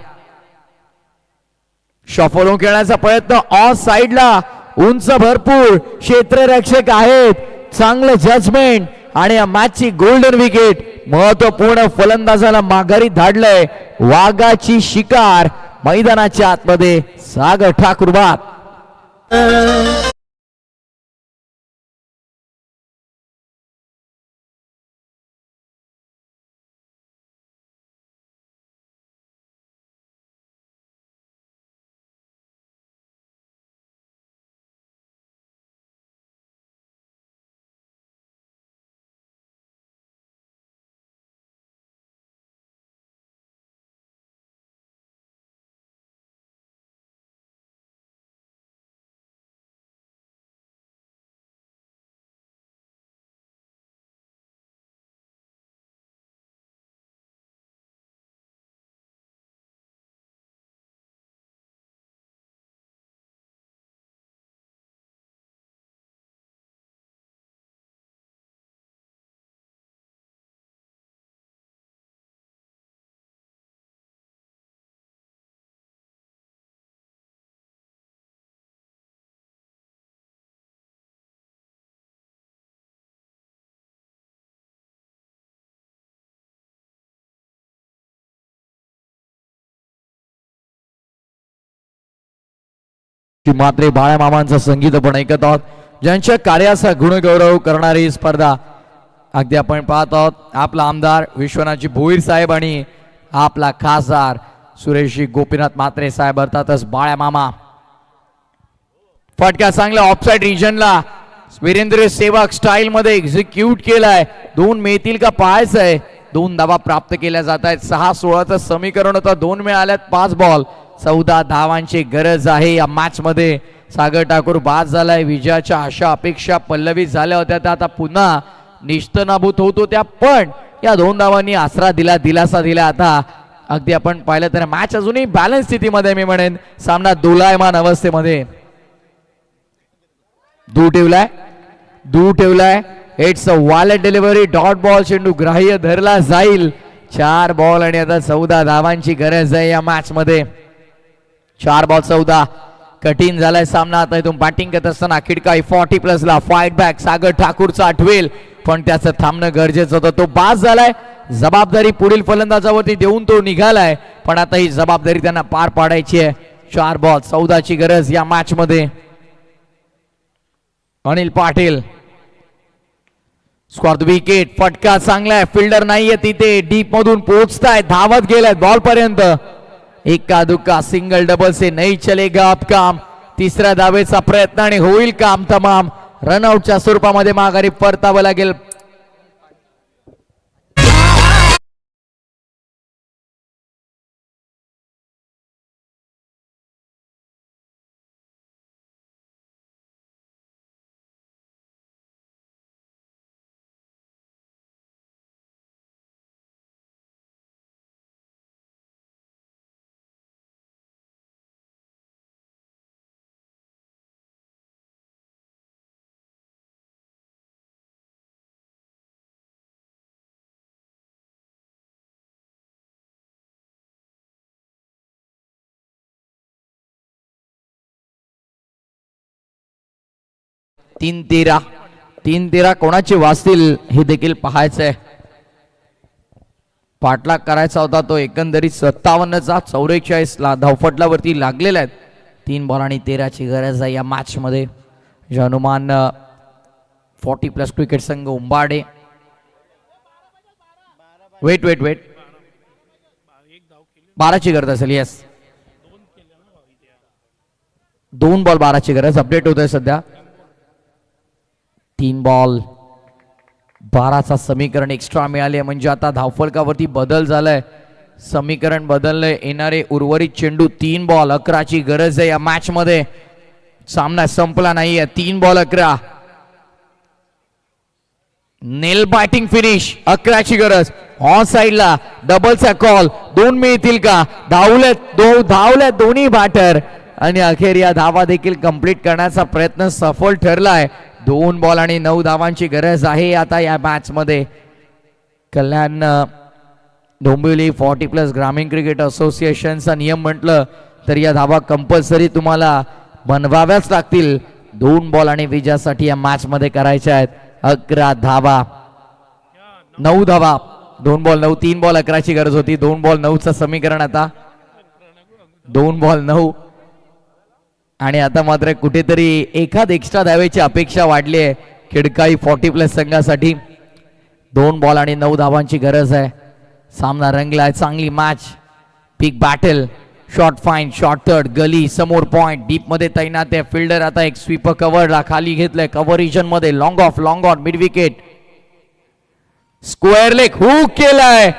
शॉफल खेळण्याचा प्रयत्न ऑफ साइडला. उंच भरपूर क्षेत्ररक्षक आहेत. चांगलं जजमेंट आणि या मॅचची गोल्डन विकेट. महत्वपूर्ण फलंदाजाला माघारी धाडलंय. वाघाची शिकार मैदानाच्या आतमध्ये. सागर ठाकूर बाद. मात्रे बाळ्या मामांचं संगीत आपण ऐकत आहोत. ज्यांच्या कार्याचा गुणगौरव करणारी ही स्पर्धा. अगदी आपण पाहत आहोत आपला आमदार विश्वनाथजी भोईर साहेब आणि आपला खासदार सुरेशजी गोपीनाथ मात्रे साहेब. अर्थातच बाळ्या मामा. फटका चांगला ऑफसाइड रिजनला. वीरेंद्र सेवक स्टाईल मध्ये एक्झिक्यूट केलाय. 2 मिळतील का पाहायचंय. 2 धावा प्राप्त केल्या जात आहेत. 6-16चं समीकरण होतं. 2 मिळाल्यात. 5 बॉल 14 धावांची गरज आहे या मॅच मध्ये. सागर ठाकूर बाद झालाय. विजयाच्या आशा अपेक्षा पल्लवित झाल्या होत्या त्या आता पुन्हा निष्तनाभूत होत होत्या. पण या 2 धावांनी आसरा दिला, दिलासा दिला. आता अगदी आपण पाहिलं तर मॅच अजूनही बॅलन्स स्थितीमध्ये मी म्हणेन. सामना दोलायमान अवस्थेमध्ये. दूर ठेवलाय. It's a wallet delivery. Dot ball. चेंडू ग्राह्य धरला जाईल. 4 बॉल आणि आता 14 धावांची गरज आहे या मॅच मध्ये. 4 बॉल 14. कठीण झालाय सामना. आता इथून बॅटिंग करत असताना खिडकाई 40+ ला फाईट बॅक सागर ठाकूरचा आठवेल. पण त्याचं थांबणं गरजेचं होतं. तो बाद झालाय. जबाबदारी पुढील फलंदाजावरती देऊन तो निघालाय. पण आता ही जबाबदारी त्यांना पार पाडायची आहे. 4 बॉल 14ची गरज या मॅच मध्ये. Anil Patil square wicket. फटका चांगला आहे. फिल्डर नाहीये तिथे. डीप मधून पोहोचताय. धावत गेलाय बॉल पर्यंत. एका दुक्का सिंगल डबल से नहीं चलेगा अब काम. 3ऱ्या धावेचा प्रयत्न आणि होईल काम तमाम. रनआउटच्या स्वरूपामध्ये माघारी परतावं लागेल. तीन तेरा कोणाचे वाचतील हे देखील पाहायचंय. पाठलाग करायचा होता तो एकंदरीत 57चा 44 ला धावफटलावरती लागलेला आहेत. 3 बॉल आणि 13ची गरज आहे या मॅच मध्ये. हनुमान 40+ क्रिकेट संघ उंबाडे. वेट 12ची गरज असेल. येस 2 बॉल 12ची गरज. अपडेट होत आहे सध्या. 3 बॉल 12चा समीकरण एक्स्ट्रा मिळाले. म्हणजे आता धावफलकावरती बदल झालाय. समीकरण बदललंय. येणारे उर्वरित चेंडू. 3 बॉल 11ची गरज आहे या मॅच मध्ये. सामना संपला नाहीये. 3 बॉल 11. नेल बॅटिंग फिनिश. 11ची गरज. ऑन साइडला डबलचा कॉल. 2 मिळतील का. धावलेत दोन्ही बॅटर. आणि अखेर या धावा देखील कंप्लीट करण्याचा प्रयत्न सफल ठरलाय. 2 बॉल आणि 9 धावांची गरज आहे आता या मॅच मध्ये. कल्याण डोंबिवली 40+ ग्रामीण क्रिकेट असोसिएशनचा नियम म्हटलं तर या धावा कंपल्सरी तुम्हाला बनवाव्याच लागतील. 2 बॉल आणि विजयासाठी या मॅच मध्ये करायच्या आहेत. 11 धावा, 9 धावा. 2 बॉल 9, 3 बॉल 11ची गरज होती. 2 बॉल 9चं समीकरण आता 2 बॉल 9. आणि आता मात्र कुठेतरी एखाद एक्स्ट्रा धावेची अपेक्षा वाढली आहे खिडकाई 40+ संघासाठी. 2 बॉल आणि 9 धावांची गरज आहे. सामना रंगलाय. चांगली match, big battle. Short fine, short third, gully समोर पॉइंट, डीप मध्ये तैनात आहे फिल्डर. आता एक स्वीपर कव्हरला खाली घेतलंय. कव्हर रिजन मध्ये long of, long on, mid wicket. Square leg hook केलाय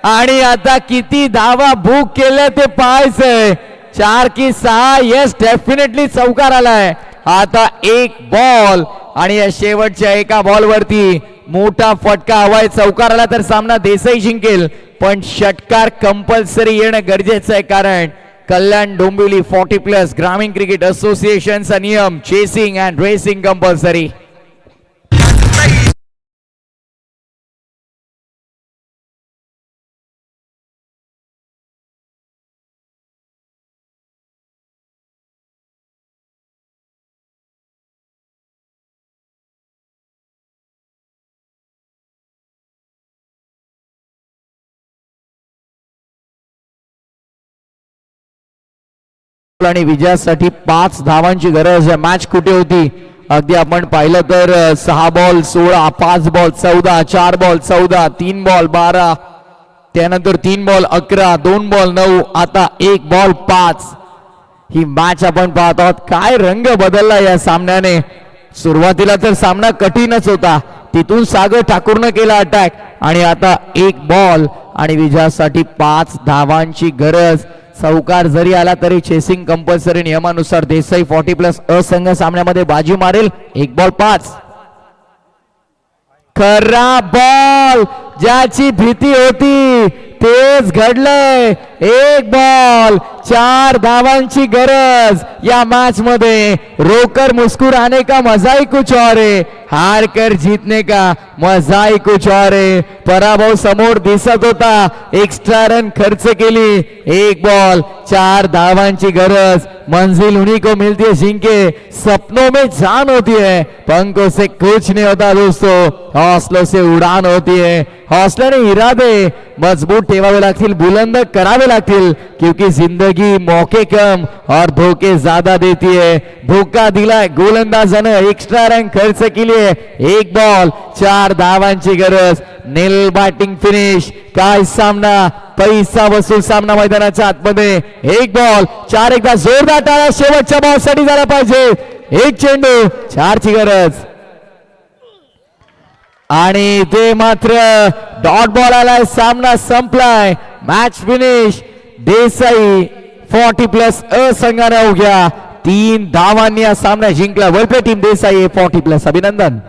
आणि आता किती धावा बुक केल्या ते पाहायचंय. 4 की 6. येस, डेफिनेटली चौकार आलाय. आता 1 बॉल आणि या शेवटच्या एका बॉल वरती मोठा फटका हवाय. चौकार आला तर सामना देसाई जिंकेल, पण षटकार कंपल्सरी येणं गरजेचं आहे कारण कल्याण डोंबिवली 40+ ग्रामीण क्रिकेट असोसिएशनचा नियम चेसिंग अँड रेसिंग कंपल्सरी. आणि विजयासाठी 5 धावांची गरज आहे. मॅच कुठे होती अगदी आपण पाहिलं तर 6 बॉल 16, 5 बॉल 14, 4 बॉल 14, 3 बॉल 12, त्यानंतर 3 बॉल 11, 2 बॉल 9, आता 1 बॉल 5. ही मॅच आपण पाहत आहोत. काय रंग बदलला या सामन्याने. सुरुवातीला तर सामना कठीणच होता, तिथून सागर ठाकूरनं केला अटॅक आणि आता 1 बॉल आणि विजयासाठी 5 धावांची गरज. चौकार जरी आला तरी चेसिंग कंपल्सरी नियमानुसार देसाई 40+ असंघ सामन्यामध्ये बाजी मारेल. 1 बॉल 5. खरा बॉल, ज्याची भीती होती तेच घडलंय. 1 बॉल, 4 धावांची गरज या मॅच मध्ये. रोकर मुस्कुराने का मजा ही कुछ और है, हार कर जीतने का मजा ही कुछ और है. पराभव समोर दिसत होता, एक्स्ट्रा रन खर्च केली. 1 बॉल, 4 धावांची गरज. मंजिल उन्हीं को मिलती है जिनके सपनों में जान होती है. पंखों से कुछ नहीं होता दोस्तों, हौसलों से उड़ान होती है. हौसल्याने इरादे मजबूत ठेवावे लागतील, बुलंद करावे लागतील, क्योंकि जिंदगी मौके कम और धोखे ज्यादा देती है. धोका दिलाय गोलंदाजानं, एक्स्ट्रा रन खर्च केलीये. 1 बॉल, 4 धावांची गरज. नील बॅटिंग फिनिश. काय सामना, पैसा वसूल सामना मैदानाच्या आतमध्ये. 1 बॉल, 4. एकदा जोरदार टाळ्या शेवटच्या बॉल साठी झाला पाहिजे. 1 चेंडू, 4 ची गरज. आणि ते मात्र डॉट बॉल आलाय. सामना संपलाय. Match finish. देसाई 40+ असंघाने अवघ्या 3 धावांनी हा सामना जिंकला. वेल प्ले टीम देसाई 40+. अभिनंदन.